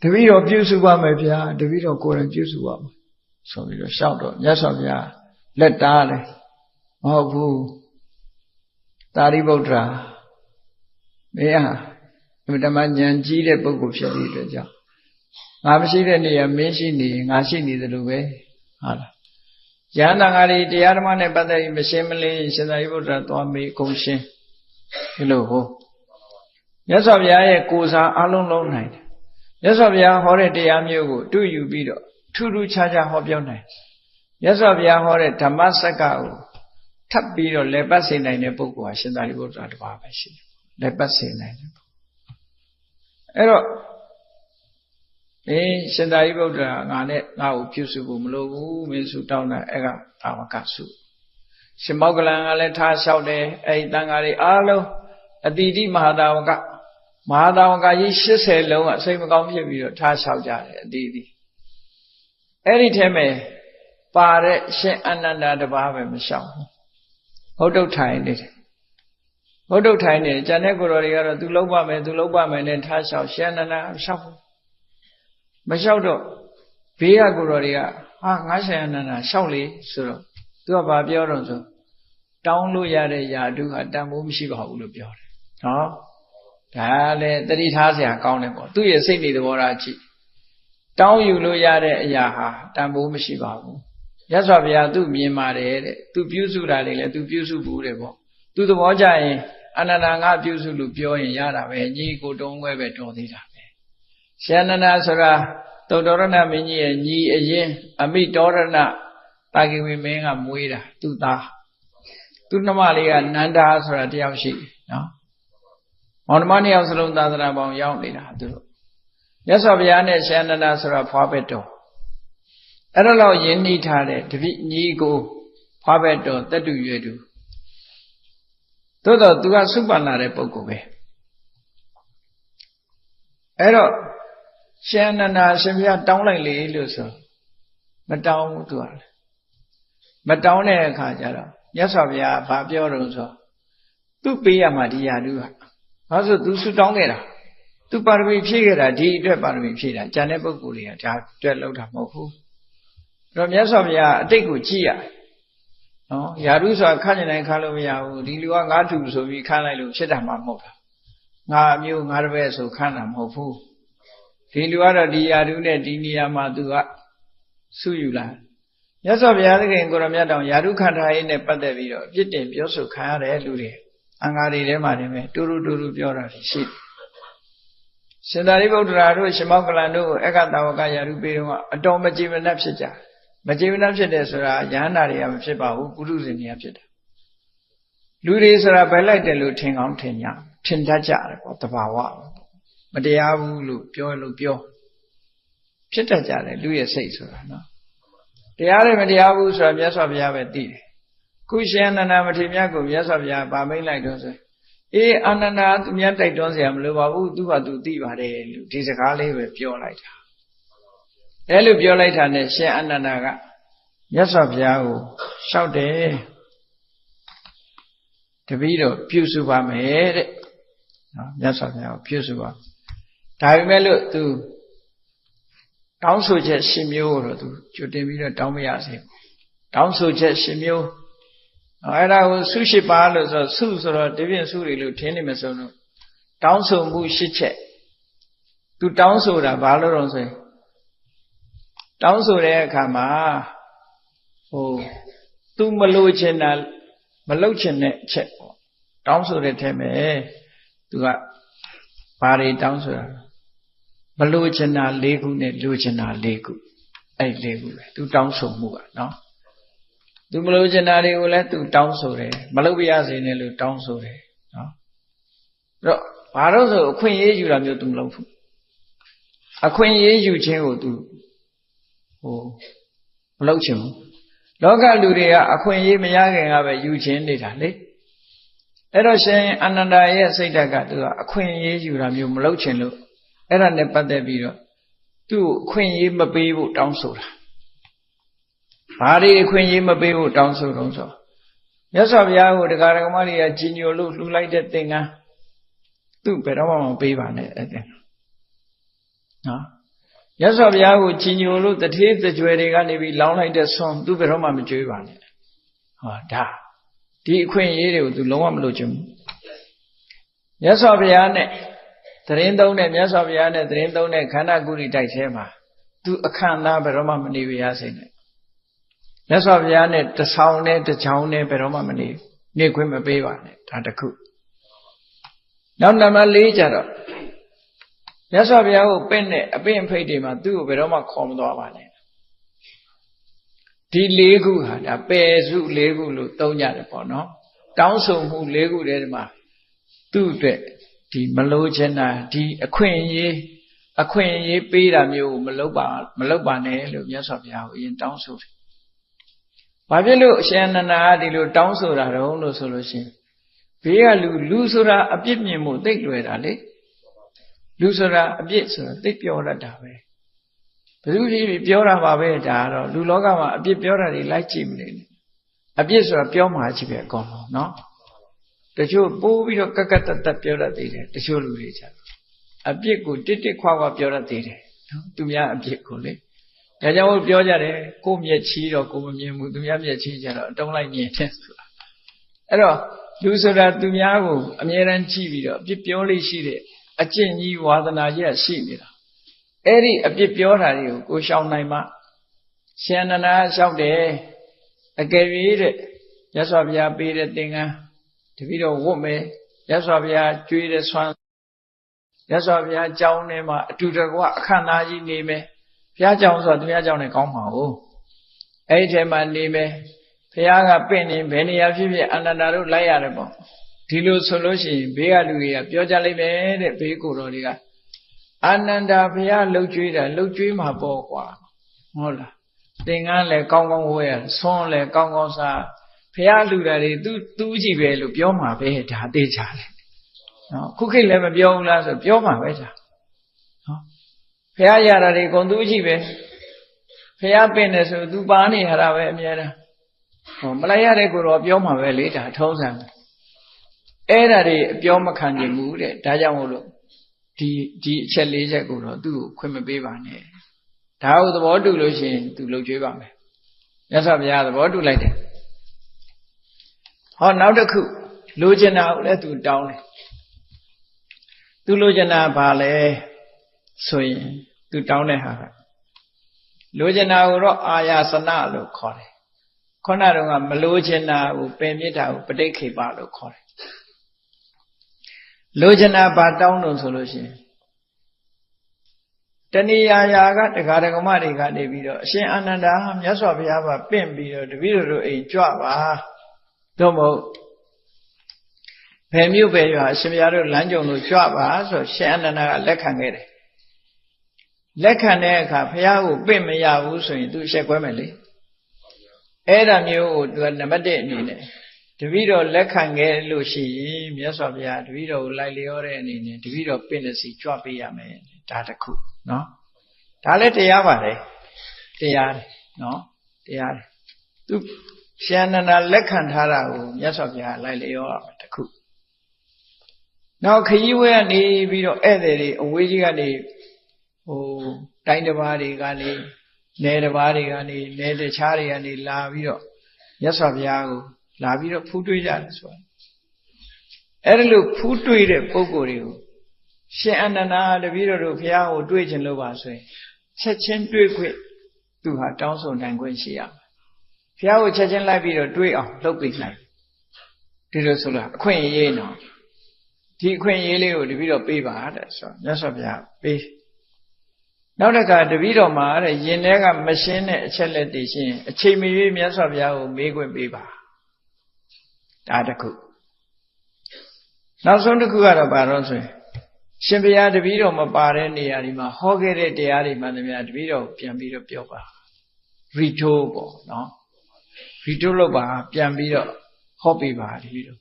တပည့်တော်ပြုစုပါမယ်ဗျာတပည့်တော်ကိုယ်တိုင်ပြုစုပါမယ်ဆိုပြီးတော့ရှောက်တော့မြတ်စွာဘုရားလက်တားတယ်မဟုတ်ဘူးသာရိပုတ္တရာမင်းဟာအမှန်တမ်းဉာဏ်ကြီးတဲ့ပုဂ္ဂိုလ်ဖြစ်တဲ့အတွက်ကြောင့်ငါမရှိတဲ့နေရာမင်းရှိနေငါရှိနေတယ်လို့ပဲဟုတ်လားယန္တာငါတွေတရားဓမ္မနဲ့ပတ်သက်ပြီးမရှင်းမလင်းရှင်သာရိပုတ္တရာသွားမေးကုန်ရှင်းဒီလိုဟောမြတ်စွာဘုရားရဲ့ကိုယ်စားအလုံးလုံးနိုင်တယ်မြတ်စွာဘုရားဟောတဲ့တရားမျိုးကိုတွေ့ယူပြီးတော့ထူးထူးခြားခြားဟောပြောနိုင်မြတ်စွာဘုရားဟောတဲ့ဓမ္မစက္ကကိုထပ်ပြီးတော့လက်ပတ်စေနိုင်တဲ့ပုဂ္ဂိုလ်ဟာရှင်သာရိပုတ္တရာတစ်ပါးပဲရှိတယ်လက်ပတ်စေနိုင်တယ်အဲ့တော့ရှင်သာရိပုတ္တရာငါနဲ့ငါ့ကိုပြုစုဖို့မလိုဘူးမင်းစုတောင်းတာအဲ့ကတာဝကစုရှင်မောဂလန်ကလည်းထားလျှောက်တယ်အဲ့ဒီတန်ဃာတွေအားလုံးအတိတိမဟာတာဝကကြီး80လုံးကစိတ်မကောင်းဖြစ်ပြီးတော့ထားလျှောက်ကြတယ်အတိတိအဲ့ဒီထဲမှာပါတဲ့ရှင်အနန္ဒာတပါးပဲမလျှောက်ဘူးဟုတ်တုတ်ထိုင်နေတယ်ဟုတ်တုတ်ထိုင်နေတယ်ကျန်တဲ့ကိုယ်တော်တွေကတော့သူလုံးပါမယ်နဲ့ထားလျှောက်ရှင်အနန္ဒာမလျှောက်ဘူးမလျှောက်တော့ဘေးကကိုယ်တော်တွေကဟာငါရှင်အနန္ဒာလျှောက်လေဆိုတော့သူကဘာပြောတော့ဆိုတောင်းလို့ရတဲ့ယာတုဟာတန်ဖိုးမရှိပါဘူးလို့ပြောတယ်နော်ဒါလည်းတတိထားစရာကောင်းတယ်ပေါ့သူ့ရဲ့စိတ်နေသဘောထားကြည့်တောင်းယူလို့ရတဲ့အရာဟာတန်ဖိုးမရှိပါဘူးမြတ်စွာဘုရားသူ့မြင်ပါတယ်တဲ့သူပြုစုတာတွေလည်းသူပြုစုဘူးတဲ့ပေါ့သူသဘောကြရင်အနန္ဒာငါပြုစုလို့ပြောရင်ရတာပဲညီကိုတုံးခွဲပဲတော်သေးတာပဲရှင်အနန္ဒာဆိုတာသုတ္တရဏမင်းကြီးရဲ့ညီအရင်အမိတောရဏတာကိဝေမင်းကမွေးတာသူ့သားသူ့နှမလေးကနန္ဒာဆိုတာတယောက်ရှိနော်မောင်နှမနှစ်ယောက်စလုံးသာသနာပေါင်းရောက်နေတာသူတို့မြတ်စွာဘုရားနဲ့ရှင်အနန္ဒာဆိုတာဖွားဘက်တော်အဲ့တော့လောက်ယဉ်နှီးထားတဲ့တပိညီကိုဖွားဘက်တော်တက်တူရွယ်တူသို့တော့သူကစုပန်လာတဲ့ပုဂ္ဂိုလ်ပဲအဲ့တော့ရှင်အနန္ဒာရှင်ဘုရားတောင်းလိုက်လေလို့ဆိုမတောင်းဘူးသူကမတောင်းတဲ့အခါကျတော့မြတ်စွာဘုရားဘာပြောတော့ဆိုသူ့ပေးရမှာဒီယာတုကဘာလို့သူဆုတောင်းခဲ့တာသူပါရမီဖြည့်ခဲ့တာဒီအတွက်ပါရမီဖြည့်တာကျန်တဲ့ပုဂ္ဂိုလ်တွေကဒါအတွက်လောက်တာမဟုတ်ဘူးအဲ့တော့မြတ်စွာဘုရားအတိတ်ကိုကြည့်ရနော်ယာတုဆိုတာခန့်နေတိုင်းခန့်လို့မရဘူးဒီလူကငါထုဆိုပြီးခန့်လိုက်လို့ဖြစ်တာမှမဟုတ်တာငါအမျိုးငါတပည့်ဆိုခန့်တာမဟုတ်ဘူးဒီလူကတော့ဒီယာတုနဲ့ဒီနေရာမှာသူကဆုယူလာမြတ်စွာဘုရားသခင်ကိုရမြတ်တောင်ယာတုခန္ဓာရေးနဲ့ပတ်သက်ပြီးတော့အပြစ်တင်ပြောဆိုခံရတယ်လူတွေအင်္ဂါတွေထဲမှာနေမယ်တူတူပြောတာရှိတယ်ရှင်သာရိပုတ္တရာတို့ရှင်မောကလန်တို့အက္ခတာဝကယာတုပေးတော့အတော်မကြည်မနှက်ဖြစ်ကြမကြည်မနှက်ဖြစ်တယ်ဆိုတာယဟန္တာတွေကမဖြစ်ပါဘူးပုထုဇဉ်တွေကဖြစ်တယ်လူတွေဆိုတာဘယ်လိုက်တယ်လို့ထင်ကောင်းထင်တတ်ကြတယ်ပေါ့တဘာဝမတရားဘူးလို့ပြောဖြစ်တတ်ကြတယ်လူရဲ့စိတ်ဆိုတာနော်တရားတွေမတရားဘူးဆိုတာမြတ်စွာဘုရားပဲသိတယ်ခုရှင်အနန္ဒာမထေရမြတ်ကိုမြတ်စွာဘုရားဗာမိတ်လိုက်တော့ဆိုအာနန္ဒာသူများတိုက်တွန်းစရာမလိုပါဘူးသူ့ဟာသူသိပါတယ်လို့ဒီစကားလေးပဲပြောလိုက်တာအဲလိုပြောလိုက်တာနဲ့ရှင်အနန္ဒာကမြတ်စွာဘုရားကိုလျှောက်တယ်တပည့်တော်ပြုစုပါမယ်တဲ့နော်မြတ်စွာဘုရားကိုပြုစုပါဒါပေမဲ့လို့သူတောင်းဆိုချက်ရှင်မျိုးတော့သူကြွတင်ပြီးတော့တောင်းမရစေဘူးတောင်းဆိုချက်ရှင်မျိုးအဲ့ဒါကိုဆုရှိပါလို့ဆိုဆုဆိုတော့ဒီပြင်ဆုတွေလို့ထင်နေမစုံတော့တောင်းဆိုမှုရှိချက်သူတောင်းဆိုတာဘာလို့တော့ဆိုရင်တောင်းဆိုတဲ့အခါမှာသူမလို့ချင်တာမလုပ်ချင်တဲ့အချက်ပေါ့တောင်းဆိုတဲ့ထဲမှာသူကဘာတွေတောင်းဆိုတာမလို့ချင်တာ၄ခုနဲ့လိုချင်တာ၄ခုအဲ့၄ခုပဲသူတောင်းဆိုမှုကနော်သူမလို့ချင်တာတွေကိုလည်းသူတောင်းဆိုတယ်မလုပ်ပြရစေနဲ့လို့တောင်းဆိုတယ်နော်အဲ့တော့ဘာလို့ဆိုအခွင့်အရေးယူတာမျိုးသူမလုပ်ဘူး အခွင့်အရေးယူခြင်းကိုသူမလုပ်ချင်ဘူးလောကလူတွေကအခွင့်အရေးမရခင်ကပဲယူခြင်းနေတာလေအဲ့တော့ရှင်အာနန္ဒာရဲ့စိတ်ဓာတ်ကသူကအခွင့်အရေးယူတာမျိုးမလုပ်ချင်လို့အဲ့ဒါနဲ့ပတ်သက်ပြီးတော့သူ့ကိုအခွင့်အရေးမပေးဖို့တောင်းဆိုတာဘာတွေအခွင့်အရေးမပေးဖို့တောင်းဆိုတော့ဆိုမြတ်စွာဘုရားကိုတရားဓမ္မတွေကကြီးညိုလို့လှူလိုက်တဲ့သင်္ကန်းသူ့ဘယ်တော့မှမပေးပါနဲ့အဲ့ဒါနော်မြတ်စွာဘုရားကိုကြီးညိုလို့တထေးတကြွယ်တွေကနေပြီးလောင်းလိုက်တဲ့ဆွမ်းသူ့ဘယ်တော့မှမကြွေးပါနဲ့ဟောဒါဒီအခွင့်အရေးတွေကိုသူလုံးဝမလုပ်ချင်ဘူးမြတ်စွာဘုရားနဲ့သတင်းသုံးတဲ့မြတ်စွာဘုရားနဲ့သတင်းသုံးတဲ့ခန္ဓာကုရိတိုက်ထဲမှာသူအခန့်သားဘယ်တော့မှမနေပါရစေနဲ့မြတ်စွာဘုရားနဲ့တဆောင်နဲ့တချောင်းနဲ့ဘယ်တော့မှမနေခွင့်မပေးပါနဲ့ဒါတခုနောက်နံပါတ် 4ကျတော့မြတ်စွာဘုရားကိုပင့်တဲ့အပင့်အဖိတ်တွေမှာသူ့ကိုဘယ်တော့မှခေါ်မသွားပါနဲ့ဒီ4ခုဟာဒါပယ်စု4ခုလို့သုံးကြတယ်ပေါ့နော်တောင်းဆိုမှု4ခုတည်းမှာသူ့အတွက်ဒီမလို့ချင်တာဒီအခွင့်အရေးပေးတာမျိုးကိုမလုပ်ပါနဲ့လို့မြတ်စွာဘုရားကိုအရင်တောင်းဆိုတယ်။ဘာဖြစ်လို့အရှင်အနန္ဒာကဒီလိုတောင်းဆိုတာတုံးလို့ဆိုလို့ရှိရင်ဘေးကလူဆိုတာအပြစ်မြင်မှုသိလွယ်တာလေလူဆိုတာအပြစ်ဆိုတာသိပြောတတ်တာပဲဘယ်သူကြီးပြောတာပါပဲဒါကတော့လူလောကမှာအပြစ်ပြောတာတွေလိုက်ကြည့်မနေနဲ့အပြစ်ဆိုတာပြောမှာချစ်ပဲအကုန်လုံးနော်တချို့ပိုးပြီးတော့ကက်တတ်ပြောတတ်သေးတယ်တချို့လူတွေကြအပြစ်ကိုတစ်ခွာပြောတတ်သေးတယ်နော်သူများအပြစ်ကိုလေဒါကြောင့်ပြောကြတယ်ကိုမျက်ချီတော့ကိုမမြင်ဘူးသူများမျက်ချီကြတော့အတုံးလိုက်မြင်တယ်ဆိုတာအဲ့တော့လူဆိုတာသူများကိုအမြဲတမ်းကြည့်ပြီးတော့အပြစ်ပြောလို့ရှိတဲ့အကျင့်ကြီးဝါသနာကြီးရှိနေတာအဲ့ဒီအပြစ်ပြောတာတွေကိုကိုရှောင်နိုင်မှရှင်အနန္ဒာလျှောက်တယ်အကယ်၍တဲ့မြတ်စွာဘုရားပေးတဲ့သင်္ကန်းတပည့်တော်ဝတ်မယ်မြတ်စွာဘုရားကြွေးတဲ့ဆွမ်းမြတ်စွာဘုရားကြောင်းထဲမှာအတူတကွအခမ်းအနားကြီးနေမယ်ဘုရားကြောင်းဆိုတာသူများကြောင်းနဲ့ကောင်းပါဘူးအဲ့ဒီထဲမှာနေမယ်ဘုရားကပင့်နေဘယ်နေရာဖြစ်ဖြစ်အာနန္ဒာတို့လိုက်ရတယ်ပေါ့ဒီလိုဆိုလို့ရှိရင်ဘေးကလူတွေကပြောကြလိမ့်မယ်တဲ့ဘေးကိုတော်တွေကအာနန္ဒာဘုရားလှုပ်ကြွေးတာလှုပ်ကြွေးမှာပေါ့ကွာဟုတ်လားသင်္ကန်းလည်းကောင်းကောင်းဝဲရဆွမ်းလည်းကောင်းကောင်းစားဘုရားလူတာတွေသူကြည့်ပဲလို့ပြောမှာပဲဒါသိကြတယ်နော်ခုခေတ်လည်းမပြောဘူးလားဆိုပြောမှာပဲဒါနော်ဘုရားရတာတွေအကုန်သူကြည့်ပဲဘုရားပင့်တယ်ဆိုသူပါနေရတာပဲအများအားဟောမလိုက်ရတဲ့ကိုတော့ပြောမှာပဲလေဒါထုံးစံအဲ့ဒါတွေအပြောမခံနိုင်ဘူးတဲ့ဒါကြောင့်မို့လို့ဒီအချက် 4 ချက်ကိုတော့သူ့ကိုခွင့်မပေးပါနဲ့ဒါကိုသဘောတူလို့ရှိရင်သူလှုပ်ကြွေးပါမယ်မြတ်စွာဘုရားသဘောတူလိုက်တယ်ဟောနောက်တစ်ခုလိုချင်တာကိုလည်းသူတောင်းတယ်သူလိုချင်တာဘာလဲဆိုရင်သူတောင်းတဲ့ဟာကလိုချင်တာကိုတော့အာယာစနလို့ခေါ်တယ်ခုနတုန်းကမလိုချင်တာကိုပင်မြစ်တာကိုပဋိခေပလို့ခေါ်တယ်လိုချင်တာဘာတောင်းလို့ဆိုလို့ရှိရင်တဏှာယာကတရားဓမ္မတွေကနေပြီးတော့အရှင်အာနန္ဒာမြတ်စွာဘုရားကပင့်ပြီးတော့တပည့်တော်တို့အိမ်ကြွပါသို့မဟုတ်ဘယ်မြို့ပဲရွာအရှင်ဘုရားတို့လမ်းကြုံလို့ကြွပါဆိုရှင်အာနန္ဒာကလက်ခံခဲ့တယ်လက်ခံတဲ့အခါဘုရားကိုပင့်မရဘူးဆိုရင်သူရှက်ကွဲမယ်လေအဲ့ဒါမျိုးကိုသူကနံပါတ် 1အနေနဲ့တပည့်တော်လက်ခံခဲ့လို့ရှိရင်မြတ်စွာဘုရားတပည့်တော်ကိုလိုက်လျောတဲ့အနေနဲ့တပည့်တော်ပင့်တဲ့စီကြွပေးရမယ်ဒါတခုနော်ဒါလည်းတရားပါလေတရားတယ်နော်တရားတယ်သူရှင်အနန္ဒာလက်ခံထားတာကိုမြတ်စွာဘုရားလိုက်လျောရမယ်တခုနောက်ခရီးဝဲကနေပြီးတော့ဧည့်သည်တွေအဝေးကြီးကနေတိုင်းတစ်ပါးတွေကနေနယ်တစ်ပါးတွေကနေနယ်တခြားတွေကနေလာပြီးတော့မြတ်စွာဘုရားကိုလာပြီးတော့ဖူးတွေ့ကြတယ်ဆိုတာအဲ့ဒါလို့ဖူးတွေ့တဲ့ပုဂ္ဂိုလ်တွေကိုရှင်အနန္ဒာတပည့်တော်တို့ဘုရားကိုတွေ့ခြင်းလို့ပါဆိုရင်ချက်ချင်းတွေ့ခွင့်သူဟာတောင်းဆိုနိုင်ခွင့်ရှိရမယ်ဘုရားကိုချက်ချင်းလိုက်ပြီးတော့တွေ့အောင်လုပ်ပေးနိုင်ဒီလိုဆိုလို့အခွင့်အရေးနော်ဒီအခွင့်အရေးလေးကိုတပည့်တော်ပေးပါတဲ့ဆိုမြတ်စွာဘုရားပေးနောက်တစ်ခါတပည့်တော်မှာတဲ့ယင်ထဲကမရှင်းတဲ့အချက်လက်တွေရှင်းအချိန်မရွေးမြတ်စွာဘုရားကိုမေးခွင့်ပေးပါဒါတခုနောက်ဆုံးတစ်ခုကတော့ဘာလို့ဆိုရင် ရှင်ဘုရားတပည့်တော်မပါတဲ့နေရာဒီမှာဟောခဲ့တဲ့တရားတွေမှန်သမျှတပည့်တော်ပြန်ပြီးတော့ပြောပါရီထိုးပေါ့နော်ရီထိုးလို့ပါပြန်ပြီးတော့ဟောပြပါတပည့်တော်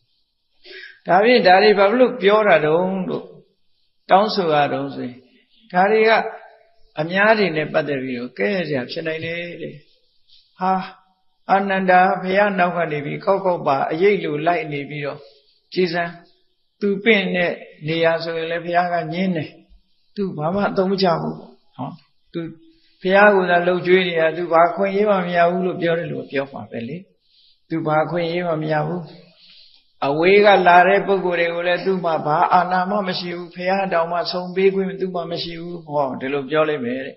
ဒါဖြင့်ဒါတွေဘာလို့ပြောတာတုံးလို့တောင်းဆိုရတုံးဆိုရင်ဒါတွေကအများတွေနဲ့ပတ်သက်ပြီးတော့ကဲရစရာဖြစ်နိုင်တယ်တဲ့ဟာအာနန္ဒာဘုရားနောက်ကနေပြီးခောက်ခောက်ပါအရေးလိုလိုက်နေပြီးတော့ကြည်စမ်းသူပင့်တဲ့နေရာဆိုရင်လည်းဘုရားကညင်းတယ်သူဘာမှအသုံးမချဘူးပေါ့နော်သူဘုရားကသာလှုပ်ကြွေးနေတာသူဘာခွင့်ရေးမှမရဘူးလို့ပြောတယ်လို့ပြောမှာပဲလေသူဘာခွင့်ရေးမှမရဘူးအဝေးကလာတဲ့ပုဂ္ဂိုလ်တွေကိုလည်းသူ့မှာဘာအာဏာမှမရှိဘူးဘုရားတောင်မှဆုံးပေးခွင့်သူ့မှာမရှိဘူးဟောဒီလိုပြောလိုက်မယ်တဲ့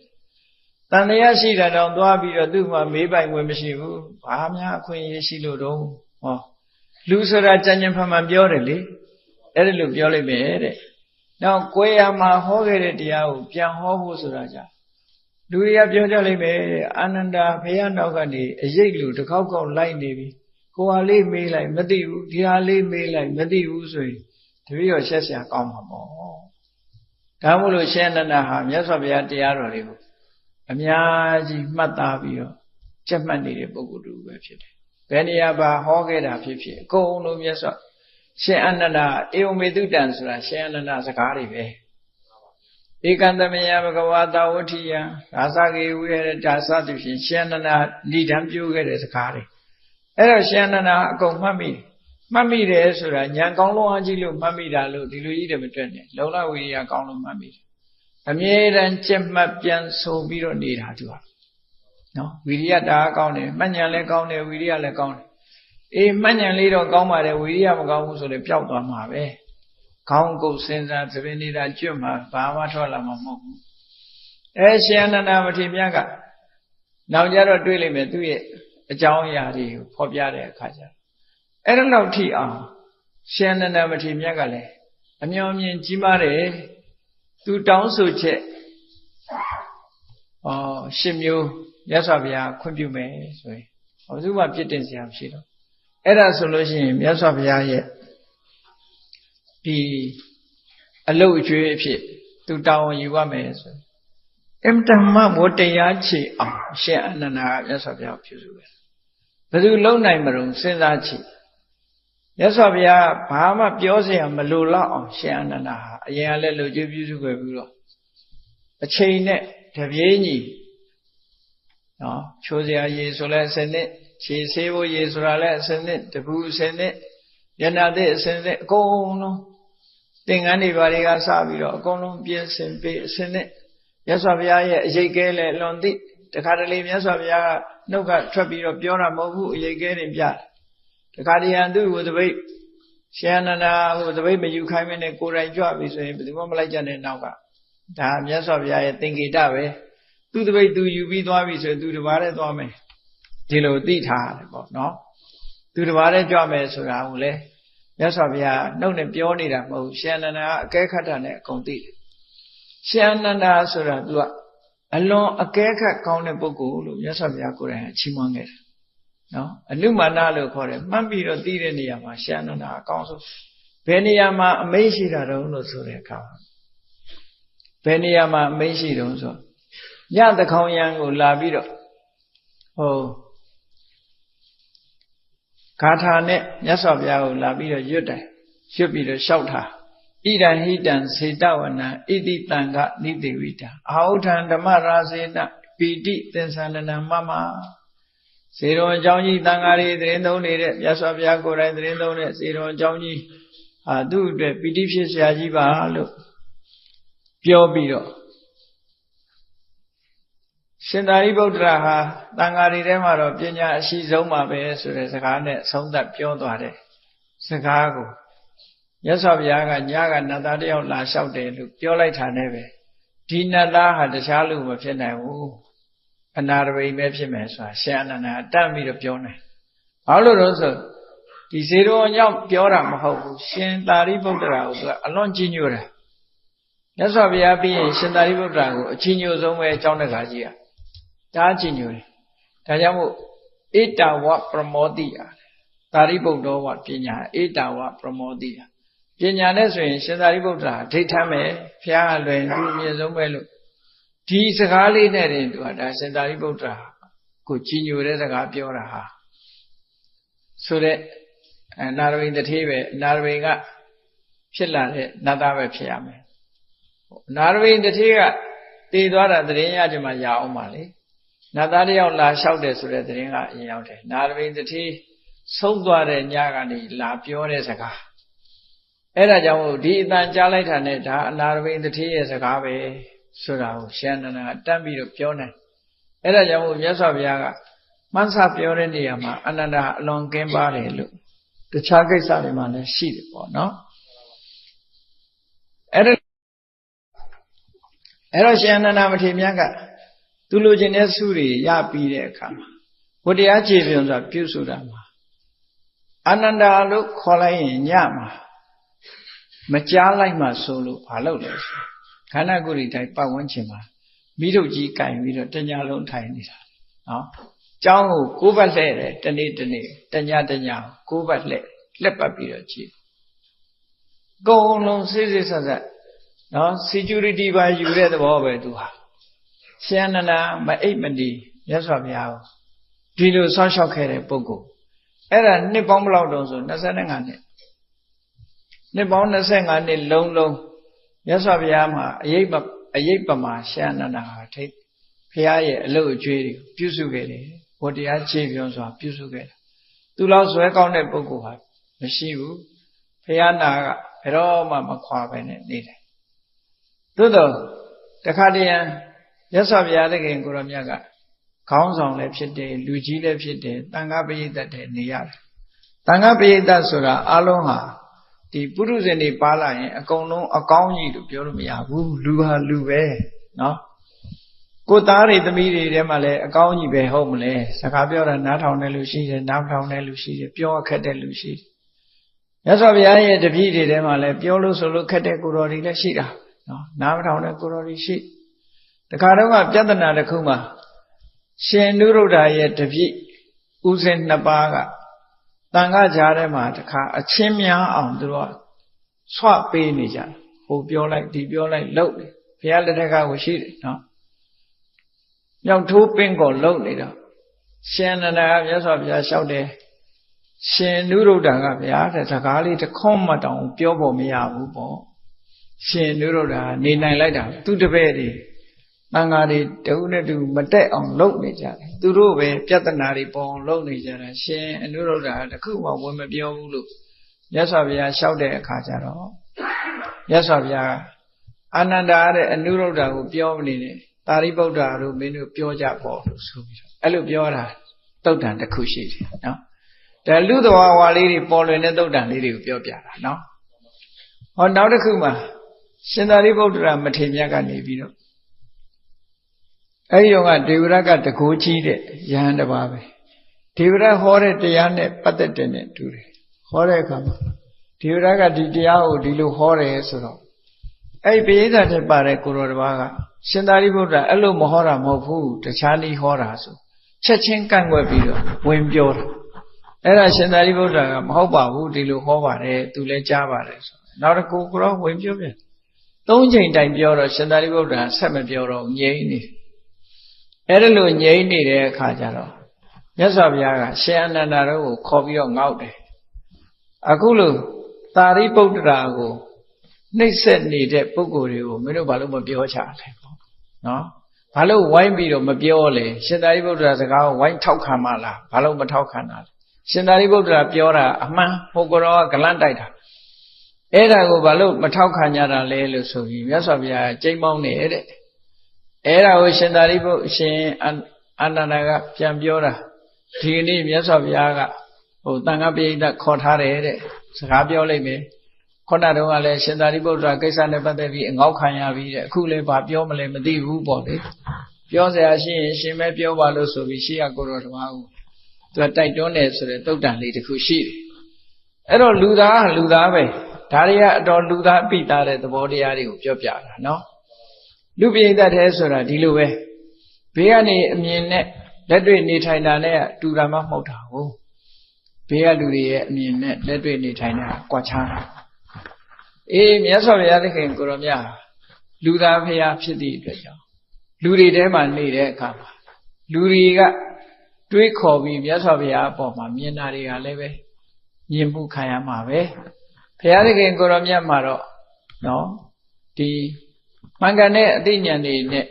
တန်တရားရှိတာတောင်သွားပြီးတော့သူ့မှာမေးပိုင်ခွင့်မရှိဘူးဘာများအခွင့်အရေးရှိလို့တော့ဟောလူဆိုတာကြံ့ကြံ့ဖန်ဖန်ပြောတယ်လေအဲ့ဒါလို့ပြောလိုက်မယ်တဲ့နောက်ကိုယ်ရမှာဟောခဲ့တဲ့တရားကိုပြန်ဟောဖို့ဆိုတာကြလူတွေကပြောကြလိုက်မယ်တဲ့အာနန္ဒာဘုရားနောက်ကနေအရေးလူတစ်ခေါက်ခေါက်လိုက်နေပြီကိုယ်ဟာလေးမေးလိုက်မသိဘူးဒီဟာလေးမေးလိုက်မသိဘူးဆိုရင်တပည့်တော်ရှက်စရာကောင်းမှာပေါ့ဒါမို့လို့ရှင်အနန္ဒာဟာမြတ်စွာဘုရားတရားတော်တွေကိုအများကြီးမှတ်သားပြီးတော့ကြက်မှတ်နေတဲ့ပုဂ္ဂိုလ်တူပဲဖြစ်တယ်ဘယ်နေရာပါဟောခဲ့တာဖြစ်ဖြစ်အကုန်လုံးမြတ်စွာရှင်အနန္ဒာဧဝမေတုတံဆိုတာရှင်အနန္ဒာစကားတွေပဲဧကံတမယဘဂဝါတာဝဋ္ဌိယဒါသကေဝိရဒါသတိဖြင့်ရှင်အနန္ဒာဏိဒံပြုခဲ့တဲ့စကားတွေအဲ့တော့ရှင်အနန္ဒာအကုန်မှတ်မိတယ်ဆိုတာဉာဏ်ကောင်းလုံးအားကြီးလို့မှတ်မိတာလို့ဒီလိုကြီးတယ်မတွက်နဲ့လုံလဝိရိယကောင်းလို့မှတ်မိတယ်အမြဲတမ်းကြက်မှတ်ပြန်ဆိုပြီးတော့နေတာသူကနော်ဝိရိယတအားကောင်းတယ်မှတ်ဉာဏ်လည်းကောင်းတယ်ဝိရိယလည်းကောင်းတယ်အေးမှတ်ဉာဏ်လေးတော့ကောင်းပါတယ်ဝိရိယမကောင်းဘူးဆိုလည်းပျောက်သွားမှာပဲခေါင်းကုပ်စဉ်းစားသဘင်နေတာကျွတ်မှာဘာမှထွက်လာမှာမဟုတ်ဘူးအဲရှင်အနန္ဒာမထေရမြတ်ကနောက်ကြတော့တွေးလိုက်မယ်သူ့ရဲ့အကြောင်းအရာတွေကိုဖော်ပြတဲ့အခါကျအဲ့ဒါလောက်ထိအောင်ရှင်အနန္ဒာမထေရမြတ်ကလည်းအမျှော်မြင်ကြီးမားတယ်သူတောင်းဆိုချက်ရှစ်မျိုးမြတ်စွာဘုရားခွင့်ပြုမယ်ဆိုရင်ဘယ်သူမှပြစ်တင်စရာမရှိတော့အဲ့ဒါဆိုလို့ရှိရင်မြတ်စွာဘုရားရဲ့ဒီအလုတ်အကျွေးအဖြစ်သူတောင်းဝန်ယူရမယ်ဆိုအင်တမဝတ္တရားချေအောင်ရှင်အနန္ဒာကမြတ်စွာဘုရားပြုစုတယ်ဘယ်သူလုံနိုင်မလို့စဉ်းစားကြည့်မြတ်စွာဘုရားဘာမှပြောစရာမလိုတော့အောင်ရှင်အနန္ဒာဟာအရင်ကလည်းလူကျွေးပြုစုခဲ့ပြီးတော့အချိန်နဲ့တပြေးညီနော်ချိုးစရာရေဆိုလဲအစနစ်ခြေဆေးဖို့ရေဆိုတာလဲအစနစ်တပူအစနစ်ညနာတဲ့အစနစ်အကုန်လုံးသင်္ကန်းတွေဘာတွေကစပြီးတော့အကုန်လုံးပြင်ဆင်ပေးအစနစ်မြတ်စွာဘုရားရဲ့အရေးကဲလဲလွန်သိတခါတလေမြတ်စွာဘုရားကနှုတ်ကထွက်ပြီးတော့ပြောတာမဟုတ်ဘူးအရေးကဲတင်ပြတယ်တခါတည်းဟန်သူ့ကိုတပိတ်ရှင်အနန္ဒာဟိုတပိတ်မယူခိုင်းမနဲ့ကိုယ်တိုင်ကြွပြီဆိုရင်ဘယ်သူမှမလိုက်ကြတဲ့နောက်ကဒါမြတ်စွာဘုရားရဲ့သင်္ကေတပဲသူတပိတ်သူယူပြီးသွားပြီဆိုရင်သူတပါးတည်းသွားမယ်ဒီလိုသိထားရတယ်ပေါ့နော်သူတပါးတည်းကြွမယ်ဆိုတာကိုလေမြတ်စွာဘုရားနှုတ်နဲ့ပြောနေတာမဟုတ်ရှင်အနန္ဒာကအကဲခတ်တာနဲ့အကုန်သိတယ်ရှင်အနန္ဒာဆိုတာသူကအလွန်အကဲခတ်ကောင်းတဲ့ပုဂ္ဂိုလ်လို့မြတ်စွာဘုရားကိုယ်တိုင်ချီးမွမ်းခဲ့တယ်နော်အနုမာနလို့ခေါ်တယ်မှတ်ပြီးတော့သိတဲ့နေရာမှာရှင်အနန္ဒာအကောင်းဆုံးဘယ်နေရာမှာအမိန့်ရှိတာတုံးလို့ဆိုတဲ့အခါဘယ်နေရာမှာအမိန့်ရှိတုံးဆိုညတခေါင်ရံကိုလာပြီးတော့ဂါထာနဲ့မြတ်စွာဘုရားကိုလာပြီးတော့ရွတ်ပြီးတော့လျှောက်ထားဣဒံဟိတံစေတဝနံဣတိတံကနိတိဝိတံအာဟုထံဓမ္မရာစေနပီတိသင်္သန္ဒနံမမစေတော်အကြောင်းကြီးတန်ဃာတွေသတင်းသုံးနေတဲ့မြတ်စွာဘုရားကိုယ်တိုင်သတင်းသုံးတဲ့စေတော်အကြောင်းကြီးသူ့အတွက်ပီတိဖြစ်စရာကြီးပါလို့ပြောပြီးတော့ရှင်သာရိပုတ္တရာဟာတန်ဃာတွေထဲမှာတော့ပညာအရှိဆုံးပါပဲဆိုတဲ့စကားနဲ့ဆုံးသက်ပြောသွားတဲ့စကားကိုမြတ်စွာဘုရားကညကနတ်သားတယောက်လာလျှောက်တယ်လို့ပြောလိုက်တာနဲ့ပဲဒီနတ်သားဟာတခြားလူမဖြစ်နိုင်ဘူးအနာရဝိပဲဖြစ်မယ်ဆိုတာရှင်အနန္ဒာတတ်ပြီးတော့ပြောနေဘာလို့လဲဆိုဒီဇေတော်ကြောင့်ပြောတာမဟုတ်ဘူးရှင်သာရိပုတ္တရာကိုသူကအလွန်ကြီးညိုတယ်မြတ်စွာဘုရားပြီးရင်ရှင်သာရိပုတ္တရာကိုအကြီးညိုဆုံးပဲအကြောင်းတကားကြီးอ่ะဒါအကြီးညိုတယ်ဒါကြောင့်မို့ဧတဝပရမောတိသာရိပုတ္တောဝပညာဧတဝပရမောတိ ပညာနဲ့ဆိုရင်ရှင်သာရိပုတ္တရာဒိဋ္ဌမ်းပဲဖျားလွယ်သူအမြင့်ဆုံးပဲလို့ဒီစကားလေးနဲ့တင်သူကဒါရှင်သာရိပုတ္တရာကိုကြီးညိုတဲ့စကားပြောတာဟာဆိုတဲ့နာရဝိတထေးပဲနာရဝိကဖြစ်လာတဲ့နတ်သားပဲဖြစ်ရမယ်နာရဝိတထေးကတည်သွားတာသတင်းရကြမှာရအောင်ပါလေနတ်သားတယောက်လာလျှောက်တယ်ဆိုတဲ့သတင်းကအရင်ရောက်တယ်နာရဝိတထေးဆုံးသွားတဲ့ညကနေလာပြောတဲ့စကားအဲ့ဒါကြောင့်ဒီအတန်ကြားလိုက်တာနဲ့ဒါအနာရဝိတထေးရဲ့စကားပဲဆိုတာကိုရှင်အနန္ဒာကတတ်ပြီးတော့ပြောနိုင်အဲ့ဒါကြောင့်မြတ်စွာဘုရားကမှန်းဆပြောတဲ့နေရာမှာအနန္ဒာအလွန်ကင်းပါတယ်လို့တခြားကိစ္စတွေမှာလည်းရှိတယ်ပေါ့နော်အဲ့တော့ရှင်အနန္ဒာမထေရမြတ်ကသူလိုချင်တဲ့ဆုတွေရပြီးတဲ့အခါမှာဝတ္တရားခြေပြုံဆိုတာပြုဆိုတာမှာအနန္ဒာလို့ခေါ်လိုက်ရင်ညမှာမကြားလိုက်မှဆိုလို့ဘာလုပ်လဲဆိုခန္ဓာကိုယ်တွေတိုင်းပတ်ဝန်းကျင်မှာမိထုတ်ကြီးကင်ပြီးတော့တညလုံးထိုင်နေတာနော်ကျောင်းကိုကိုးပတ်လှဲ့တယ်တနေ့တနေ့တညကိုးပတ်လှဲ့လက်ပတ်ပြီးတော့ကြည့်အကုန်လုံးစိတ်ဆက်ဆက်နော် security ပါယူတဲ့သဘောပဲသူဟာရှင်အနန္ဒာမအိပ်မနေမြတ်စွာဘုရားကိုဒီလိုဆောက်ရှောက်ခဲ့တဲ့ပုဂ္ဂိုလ်အဲ့ဒါနှစ်ပေါင်းဘယ်လောက်တုန်းဆို25နှစ်ပေါင်း25နှစ်လုံးမြတ်စွာဘုရားမှာအယိတ်ပမာရှင်အနန္ဒာဟာထိတ်ဘုရားရဲ့အလုပ်အကျွေးတွေကိုပြုစုခဲ့တယ်ဝတ္တရားခြေပြုံးစွာပြုစုခဲ့တယ်သူလောက်ဇွဲကောင်းတဲ့ပုဂ္ဂိုလ်ဟာမရှိဘူးဘုရားနာကဘယ်တော့မှမခွာပဲနဲ့နေတယ်သို့တော့တခါတည်းမြတ်စွာဘုရားသခင်ကိုရောမြတ်ကခေါင်းဆောင်လည်းဖြစ်တယ်လူကြီးလည်းဖြစ်တယ်တန်ခါပရိသတ်တွေနေရတယ်တန်ခါပရိသတ်ဆိုတာအလုံးဟာဒီပုရုဇဉ်တွေပါလာရင်အကုန်လုံးအကောင်းကြီးလို့ပြောလို့မရဘူးလူဟာလူပဲနော်ကိုသားတွေသမီးတွေထဲမှာလည်းအကောင်းကြီးပဲဟုတ်မလဲစကားပြောတာနားထောင်တဲ့လူရှိတယ်နားမထောင်တဲ့လူရှိတယ်ပြောခက်တဲ့လူရှိတယ်မြတ်စွာဘုရားရဲ့တပည့်တွေထဲမှာလည်းပြောလို့ဆိုလို့ခက်တဲ့ကိုတော်တွေလည်းရှိတာနော်နားမထောင်တဲ့ကိုတော်တွေရှိတခါတော့ကပြဿနာတစ်ခုမှာရှင်နုရုဒ္ဓရဲ့တပည့်ဥစဉ်နှစ်ပါးကတန်ခါကြားထဲမှာတခါအချင်းများအောင်သူတို့ကဆွပေးနေကြတယ်ဟိုပြောလိုက်ဒီပြောလိုက်လှုပ်တယ်ဘုရားလက်ထက်ကကိုရှိတယ်နော်မြောက်ထိုးပင်ကိုလှုပ်နေတော့ရှင်အနန္ဒာကမြတ်စွာဘုရားလျှောက်တယ်ရှင်နုရုဒ္ဓကဗျာတဲ့စကားလေးတစ်ခွန်းမှတောင်ပြောဖို့မရဘူးပေါ့ရှင်နုရုဒ္ဓနေနိုင်လိုက်တာသူတပည့်တွေတန်ဃာတွေတဦးနဲ့တူမတက်အောင်လုပ်နေကြတယ်သူတို့ပဲပြဿနာတွေပေါ်အောင်လုပ်နေကြတာရှင်အနုရုဒ္ဓကတခုမှဝင်မပြောဘူးလို့မြတ်စွာဘုရားလျှောက်တဲ့အခါကျတော့မြတ်စွာဘုရားအာနန္ဒာတဲ့အနုရုဒ္ဓကိုပြောမနေနဲ့သာရိပုတ္တရာတို့မင်းတို့ပြောကြပေါ့လို့ဆိုပြီးတော့အဲ့လိုပြောတာတုတ်တန်တစ်ခုရှိတယ်နော်ဒါလူသဘာဝလေးတွေပေါ်လွင်တဲ့တုတ်တန်လေးတွေကိုပြောပြတာနော်ဟောနောက်တစ်ခုမှာရှင်သာရိပုတ္တရာမထေရမြတ်ကနေပြီးတော့အဲ့ဒီကဒေဝရကတကိုးကြီးတဲ့ယဟန်တစ်ပါးပဲဒေဝရဟောတဲ့တရားနဲ့ပတ်သက်တဲ့နဲ့တူတယ်ဟောတဲ့အခါမှာဒေဝရကဒီတရားကိုဒီလိုဟောတယ်ဆိုတော့အဲ့ဒီပိဋကတ်ထဲပါတဲ့ကိုရောတစ်ပါးကရှင်သာရိပုတ္တရာအဲ့လိုမဟောတာမဟုတ်ဘူးတခြားနည်းဟောတာဆိုချက်ချင်းကန့်ကွက်ပြီးတော့ဝင်ပြောတာအဲ့ဒါရှင်သာရိပုတ္တရာကမဟုတ်ပါဘူးဒီလိုဟောပါတယ်သူလည်းကြားပါတယ်ဆိုနောက်တစ်ခုကိုရောဝင်ပြောပြန်၃ချိန်တိုင်ပြောတော့ရှင်သာရိပုတ္တရာဆက်မပြောတော့ငြိမ်နေအဲ့ဒါလိုငြိမ်နေတဲ့အခါကျတော့မြတ်စွာဘုရားကရှင်အနန္ဒာတို့ကိုခေါ်ပြီးတော့ငေါက်တယ်အခုလိုသာရိပုတ္တရာကိုနှိမ့်ဆက်နေတဲ့ပုဂ္ဂိုလ်တွေကိုမင်းတို့ဘာလို့မပြောချလဲပေါ့နော်ဘာလို့ဝိုင်းပြီးတော့မပြောလဲရှင်သာရိပုတ္တရာစကားကိုဝိုင်းထောက်ခံမလားဘာလို့မထောက်ခံတာလဲရှင်သာရိပုတ္တရာပြောတာအမှန်ဟိုကောကလန့်တိုက်တာအဲ့ဒါကိုဘာလို့မထောက်ခံကြတာလဲလို့ဆိုပြီးမြတ်စွာဘုရားကြိမ်မောင်းနေတဲ့အဲ့ဒါကိုရှင်သာရိပုတ္တရှင်အာနန္ဒာကပြန်ပြောတာဒီနေ့မြတ်စွာဘုရားကဟိုတန်ခါပရိသတ်ခေါ်ထားတယ်တဲ့စကားပြောလိုက်မယ်ခုနတုန်းကလည်းရှင်သာရိပုတ္တရာကိစ္စနဲ့ပတ်သက်ပြီးအငေါက်ခံရပြီးတဲ့အခုလည်းဘာပြောမလဲမသိဘူးပေါ့လေပြောစရာရှိရင်ရှင်မဲပြောပါလို့ဆိုပြီးရှေ့ကကိုတော်ဓမ္မကိုသူကတိုက်တွန်းတယ်ဆိုတဲ့တုတ်တန်လေးတစ်ခုရှိတယ်အဲ့တော့လူသားပဲဒါတွေကအတော်လူသားပိတာတဲ့သဘောတရားတွေကိုပြောပြတာနော်လူပိဋကတ်တဲ့ဆိုတာဒီလိုပဲဘေးကနေအမြင်နဲ့လက်တွေ့နေထိုင်တာနဲ့တူတာမှမဟုတ်တာဟုတ်ဘေးကလူတွေရဲ့အမြင်နဲ့လက်တွေ့နေထိုင်တာကွာခြားတာ မြတ်စွာဘုရားသခင်ကိုရောမြတ်လူသားဖရာဖြစ်သည့်အတွက်ကြောင့်လူတွေထဲမှာနေတဲ့အခါမှာလူတွေကတွေးခေါ်ပြီးမြတ်စွာဘုရားအပေါ်မှာမြင်တာတွေကလည်းပဲမြင်မှုခံရမှာပဲဘုရားသခင်ကိုရောမြတ်မှာတော့နော်ဒီမှန်ကန်တဲ့အသိဉာဏ်တွေနဲ့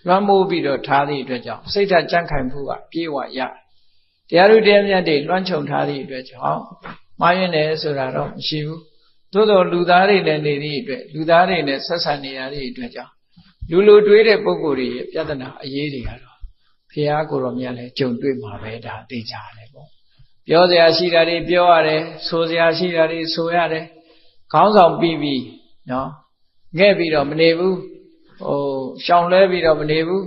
လွှမ်းမိုးပြီးတော့ထားသည့်အတွက်ကြောင့်စိတ်ဓာတ်ကြံ့ခိုင်မှုကပြေဝရတရားဥတရားမြတ်တွေလွှမ်းခြုံထားသည့်အတွက်ကြောင့်မှားယွင်းတယ်ဆိုတာတော့မရှိဘူးသို့တော်လူသားတွေလည်းနေသည့်အတွက်လူသားတွေနဲ့ဆက်ဆံနေရသည့်အတွက်ကြောင့်လူလိုတွေးတဲ့ပုဂ္ဂိုလ်တွေရဲ့ပြဿနာအရေးတွေကတော့ဘုရားကိုယ်တော်မြတ်လည်းကြုံတွေ့မှာပဲဒါသိကြတယ်ပေါ့ပြောစရာရှိတာတွေပြောရတယ်ဆိုစရာရှိတာတွေဆိုရတယ်ခေါင်းဆောင်ပြီးပြီနော်ငဲ့ပြီးတော့မနေဘူးရှောင်လဲပြီးတော့မနေဘူး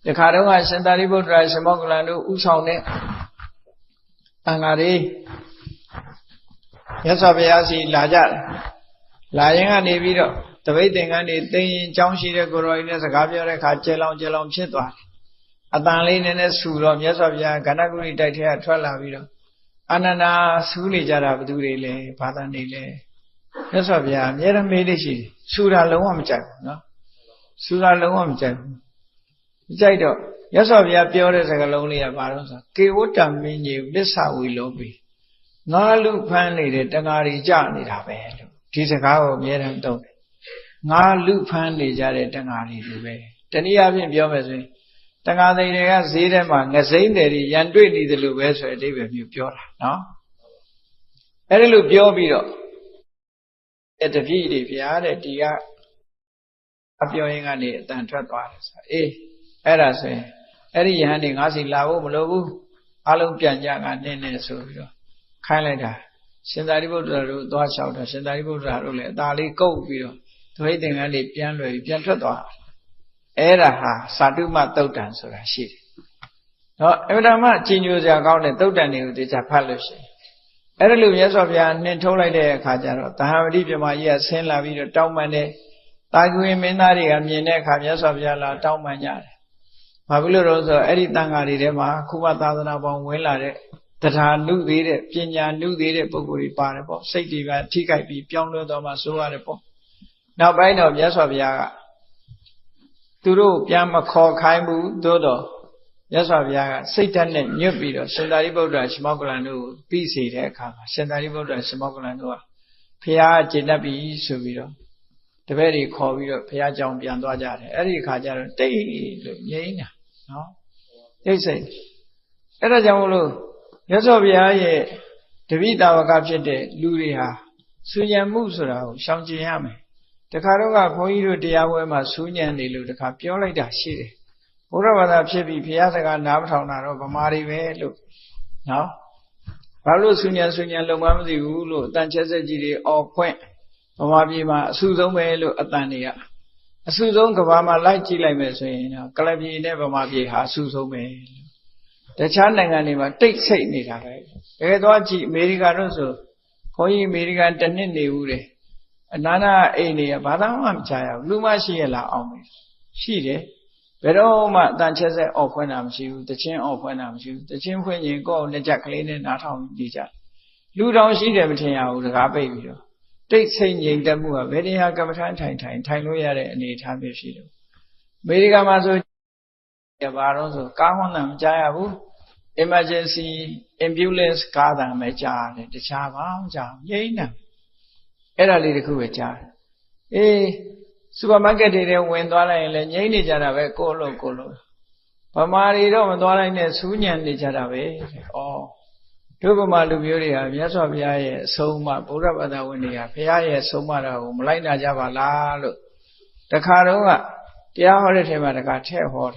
ဒီခါတော့ကရှင်သာရိပုတ္တရာရှင်မောက္ကလန်တို့ဥဆောင်တဲ့အင်္ဂါတွေမြတ်စွာဘုရားစီလာကြတယ်လာရင်ကနေပြီးတော့တပိတ်သင်္ကန်းတွေသိရင်ကြောင်းရှိတဲ့ကိုရောကြီးနဲ့စကားပြောတဲ့အခါကျဲလောင်ဖြစ်သွားတယ်အတန်လေးနည်းနည်းဆူတော့မြတ်စွာဘုရားကဏ္ဍကုရိတိုက်ထဲကထွက်လာပြီးတော့အာနန္ဒာဆူနေကြတာဘယ်သူတွေလဲဘာသာနေလဲမြတ်စွာဘုရားအမြဲတမ်းမေးလို့ရှိတယ်ဆူတာလုံးဝမကြိုက်ဘူးနော်ဆူတာလုံးဝမကြိုက်ဘူးမကြိုက်တော့မြတ်စွာဘုရားပြောတဲ့စကားလုံးလေးကဘာလို့ဆိုကေဝတ္တမင်းကြီးပစ္ဆဝီလောပိငါလူဖမ်းနေတဲ့တဏှာတွေကြနေတာပဲလို့ဒီစကားကိုအမြဲတမ်းသုံးတယ်ငါလူဖမ်းနေကြတဲ့တဏှာတွေလိုပဲတနည်းအားဖြင့်ပြောမယ်ဆိုရင်တဏှာသိတွေကဈေးထဲမှာငစိမ့်တွေရန်တွေ့နေတယ်လို့ပဲဆိုတဲ့အဓိပ္ပာယ်မျိုးပြောတာနော်အဲ့ဒီလိုပြောပြီးတော့တပည့်တွေဗျာတဲ့ဒီကအပြောရင်ကနေအတန်ထွက်သွားတယ်ဆိုအဲ့ဒါဆိုရင်အဲ့ဒီယဟန်တွေငါစီလာဖို့မလိုဘူးအလုံးပြန်ကြကနင်းနေဆိုပြီးတော့ခိုင်းလိုက်တာရှင်သာရိပုတ္တရာတို့သွားလျှောက်တော့ရှင်သာရိပုတ္တရာတို့လည်းအသာလေးကုတ်ပြီးတော့ဒွိသင်္ကန်းလေးပြန်လွယ်ပြီးပြန်ထွက်သွားအဲ့ဒါဟာသာတုမသုတ်တံဆိုတာရှိတယ်။နော်အမှန်တမ်းကြီးညိုစရာကောင်းတဲ့သုတ်တံတွေကိုသိချဖတ်လို့ရှိရင်အဲ့ဒါလိုမြတ်စွာဘုရားနှင်ထုတ်လိုက်တဲ့အခါကျတော့သဟဝတိပြမကြီးကဆင်းလာပြီးတော့တောင်းပန်တယ်။တာကွေမင်းသားတွေကမြင်တဲ့အခါမြတ်စွာဘုရားလာတောင်းပန်ကြတယ်။ဘာဖြစ်လို့လဲဆိုတော့အဲ့ဒီတန်ဃာတွေထဲမှာခုမသာသနာပေါင်းဝင်လာတဲ့တရားနုသေးတဲ့ပညာနုသေးတဲ့ပုဂ္ဂိုလ်တွေပါတယ်ပေါ့စိတ်တွေကထိခိုက်ပြီးပြောင်းလဲသွားမှဆိုရတယ်ပေါ့နောက်ပိုင်းတော့မြတ်စွာဘုရားကသူတို့ပြန်မခေါ်ခိုင်းဘူးသို့တော့မြတ်စွာဘုရားကစိတ်ဓာတ်နဲ့ညွတ်ပြီးတော့ရှင်သာရိပုတ္တရာရှင်မောက္ကလန်တို့ကိုပြီးစေတဲ့အခါမှာရှင်သာရိပုတ္တရာရှင်မောက္ကလန်တို့ကဘုရားကျေနပ်ပြီဆိုပြီးတော့တပည့်တွေခေါ်ပြီးတော့ဘုရားကြောင်ပြန်သွားကြတယ်အဲ့ဒီအခါကျတော့တိတ်လို့ငြိမ်းတာနော်တိတ်စိတ်အဲ့ဒါကြောင့်မလို့မြတ်စွာဘုရားရဲ့တပိတာဝကဖြစ်တဲ့လူတွေဟာဆူညံမှုဆိုတာကိုရှောင်ကျဉ်ရမယ်တခါတော့ကဘုန်းကြီးတို့တရားပွဲမှာဆူညံနေလို့တခါပြောလိုက်တာရှိတယ်ဘုရားဘာသာဖြစ်ပြီးဘုရားစကားနားမထောင်တာတော့ဗမာတွေပဲလို့နော်ဘာလို့ဆူညံလုံမမသိဘူးလို့အတန်ချက်ဆက်ကြီးတွေအော်ဖွင့်ဗမာပြည်မှာအဆူဆုံးပဲလို့အတန်တွေကအဆူဆုံးကဘာမှာလိုက်ကြည့်လိုက်မယ်ဆိုရင်တော့ကလပြည်နဲ့ဗမာပြည်ဟာအဆူဆုံးပဲတခြားနိုင်ငံတွေမှာတိတ်ဆိတ်နေတာပဲတကယ်တော့ကြည့်အမေရိကန်တို့ဆိုခွန်ကြီးအမေရိကန်တစ်နှစ်နေဦးတယ်အနာနာအိမ်တွေကဘာသာမှမချရဘူးလူမရှိရလားအောင်မယ်ရှိတယ်ဘယ်တော့မှအတန်ချက်ဆက်အော်ဖွင့်တာမရှိဘူးတချင်းအော်ဖွင့်တာမရှိဘူးတချင်းဖွင့်ရင်ကိုယ့်အောင်နှစ်ချက်ကလေးနဲ့နားထောင်နေကြလူတောင်ရှိတယ်မထင်ရဘူးတကားပိတ်ပြီးတော့တိတ်ဆိတ်ငြိမ်သက်မှုကဘယ်တရားကမ္မထထိုင်လို့ရတဲ့အနေအထားမျိုးရှိတယ်အမေရိကန်မှာဆိုဘာလို့ဆိုကားဟွန်းတာမကြားရဘူး emergency ambulance ကားတာပဲကြားတယ်တခြားဘာမှမကြားငြိမ်းတာအဲ့ဒါလေးတခုပဲကြားတယ်စူပါမားကတ်တွေဝင်သွားလိုက်ရင်လည်းငြိမ်းနေကြတာပဲကိုလို့ဗမာတွေတော့မသွားလိုက်နဲ့စူးညံနေကြတာပဲတို့ဗမာလူမျိုးတွေဟာမြတ်စွာဘုရားရဲ့အဆုံးအမဗုဒ္ဓဘာသာဝင်တွေကဘုရားရဲ့ဆုံးအမတာကိုမလိုက်နာကြပါလားလို့တခါတော့ကတရားဟောတဲ့ထဲမှာတခါထည့်ဟောတ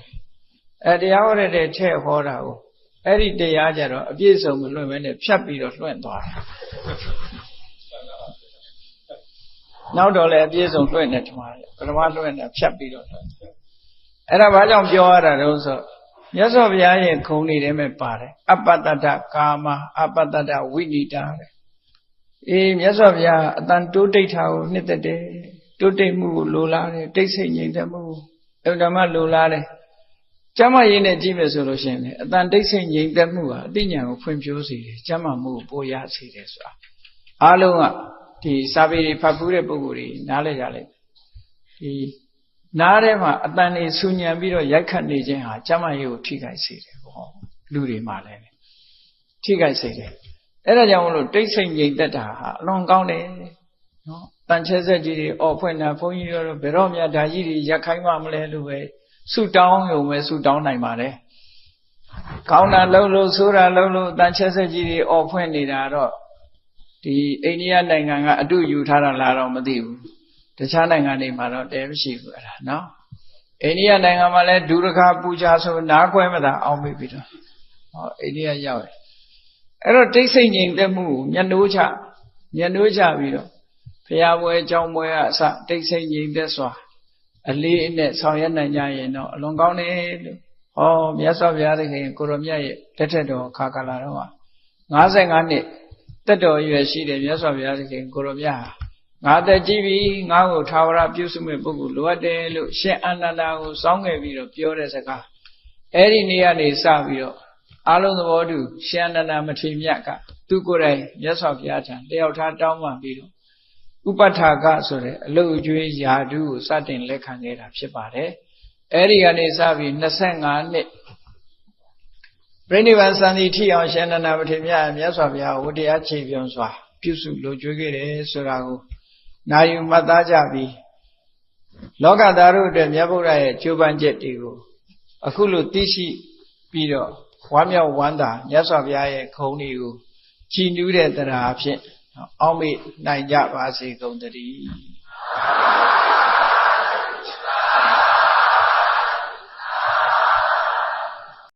ယ်တရားဟောတဲ့ထည့်ဟောတာကိုအဲ့ဒီတရားကြတော့အပြည့်စုံမလွှင့်မဲနဲ့ဖြတ်ပြီးတော့လွှင့်သွားတယ်နောက်တော့လည်းအပြည့်စုံလွှင့်နေတယ်မှာပထမလွှင့်တယ်ဖြတ်ပြီးတော့လွှင့်အဲ့ဒါဘာကြောင့်ပြောရတာတုံးဆိုမြတ်စွာဘုရားရဲ့ခုံတွေထဲမှာပါတယ်အပတ္တတကာမအပတ္တတဝိနိတာတဲ့မြတ်စွာဘုရားအတန်တိုးတိတ်တာကိုနှစ်သက်တယ်တိုးတိတ်မှုကိုလိုလားတယ်တိတ်ဆိတ်ငြိမ်သက်မှုအဲ့ဒါမှလိုလားတယ်ကျမ်းမာရေးနဲ့ကြည့်မယ်ဆိုလို့ရှိရင်အတန်တိတ်ဆိတ်ငြိမ်သက်မှုဟာအသိဉာဏ်ကိုဖွံ့ဖြိုးစေတယ်ကျမ်းမာမှုကိုပိုရစေတယ်ဆိုတာအားလုံးက ဒီစာပေတွေဖတ်ဖူးတဲ့ပုဂ္ဂိုလ်တွေနားလည်ကြလိမ့်ဒီနားထဲမှာအတန်တွေဆူညံပြီးတော့ရိုက်ခတ်နေခြင်းဟာကျမကြီးကိုထိခိုက်စေတယ်ပေါ့လူတွေမှာလည်းထိခိုက်စေတယ်အဲ့ဒါကြောင့်မလို့တိတ်ဆိတ်ငြိမ်သက်တာဟာအလွန်ကောင်းတယ်နော်တန်ချဲဆက်ကြီးတွေအော်ဖွင့်တာဘုန်းကြီးတို့ဘယ်တော့မှဒါကြီးတွေရက်ခိုင်းမှမလဲလို့ပဲဆုတောင်းရုံပဲဆုတောင်းနိုင်ပါတယ်ကောင်းတာလှုပ်လို့ဆိုးတာလှုပ်လို့တန်ချဲဆက်ကြီးတွေအော်ဖွင့်နေတာတော့ဒီအိန္ဒိယနိုင်ငံကအတူယူထားတာလားတော့မသိဘူးတခြားနိုင်ငံတွေမှာတော့တဲမရှိဘူးအဲ့ဒါနော်အိန္ဒိယနိုင်ငံမှာလည်းဒုရခပူဇာဆိုနားခွဲမသာအောင်မိပြီးတော့ဟောအိန္ဒိယရောက်တယ်အဲ့တော့တိတ်ဆိတ်ငြိမ်သက်မှုကိုမျက်နှိုးချပြီးတော့ဘုရားပွဲကျောင်းပွဲအစတိတ်ဆိတ်ငြိမ်သက်စွာအလေးအနက်ဆောင်ရွက်နိုင်ကြရင်တော့အလွန်ကောင်းတယ်လို့ဟောမြတ်စွာဘုရားသခင်ကိုရောမြတ်ရဲ့လက်ထက်တော်ခါကာလတော့55နှစ်တက်တော်ရွယ်ရှိတယ်မြတ်စွာဘုရားသခင်ကိုရောမြတ်ဟာငါတက်ကြည့်ပြီငါ့ကိုထာဝရပြုစုမဲ့ပုဂ္ဂိုလ်လိုအပ်တယ်လို့ရှင်အာနန္ဒာကိုစောင်းခဲ့ပြီးတော့ပြောတဲ့စကားအဲ့ဒီနေ့ကနေစပြီးတော့အလုံးသဘောတူရှင်အာနန္ဒာမထေရမြတ်ကသူကိုယ်တိုင်မြတ်စွာဘုရားထံတယောက်ထားတောင်းပန်ပြီးတော့ဥပဋ္ဌာကဆိုတဲ့အလုအကျွေးယာဓုကိုစတင်လက်ခံခဲ့တာဖြစ်ပါတယ်အဲ့ဒီကနေစပြီး25နှစ်ပြိဋိဘံစံတိထိအောင်ရှင်အာနန္ဒာမထေရမြတ်မြတ်စွာဘုရားဝတ္တရားခြေပြုံးစွာပြုစုလိုကျွေးခဲ့တယ်ဆိုတာကိုနာယူမှတ်သားကြပြီးလောကသားတို့အတွက်မြတ်ဗုဒ္ဓရဲ့ကြိုးပမ်းချက်တွေကိုအခုလိုသိရှိပြီးတော့ဝမ်းမြောက်ဝမ်းသာမြတ်စွာဘုရားရဲ့ခုံတွေကိုကြည်နူးတဲ့တရားအဖြစ်အောက်မေ့နိုင်ကြပါစေကုန်သတည်း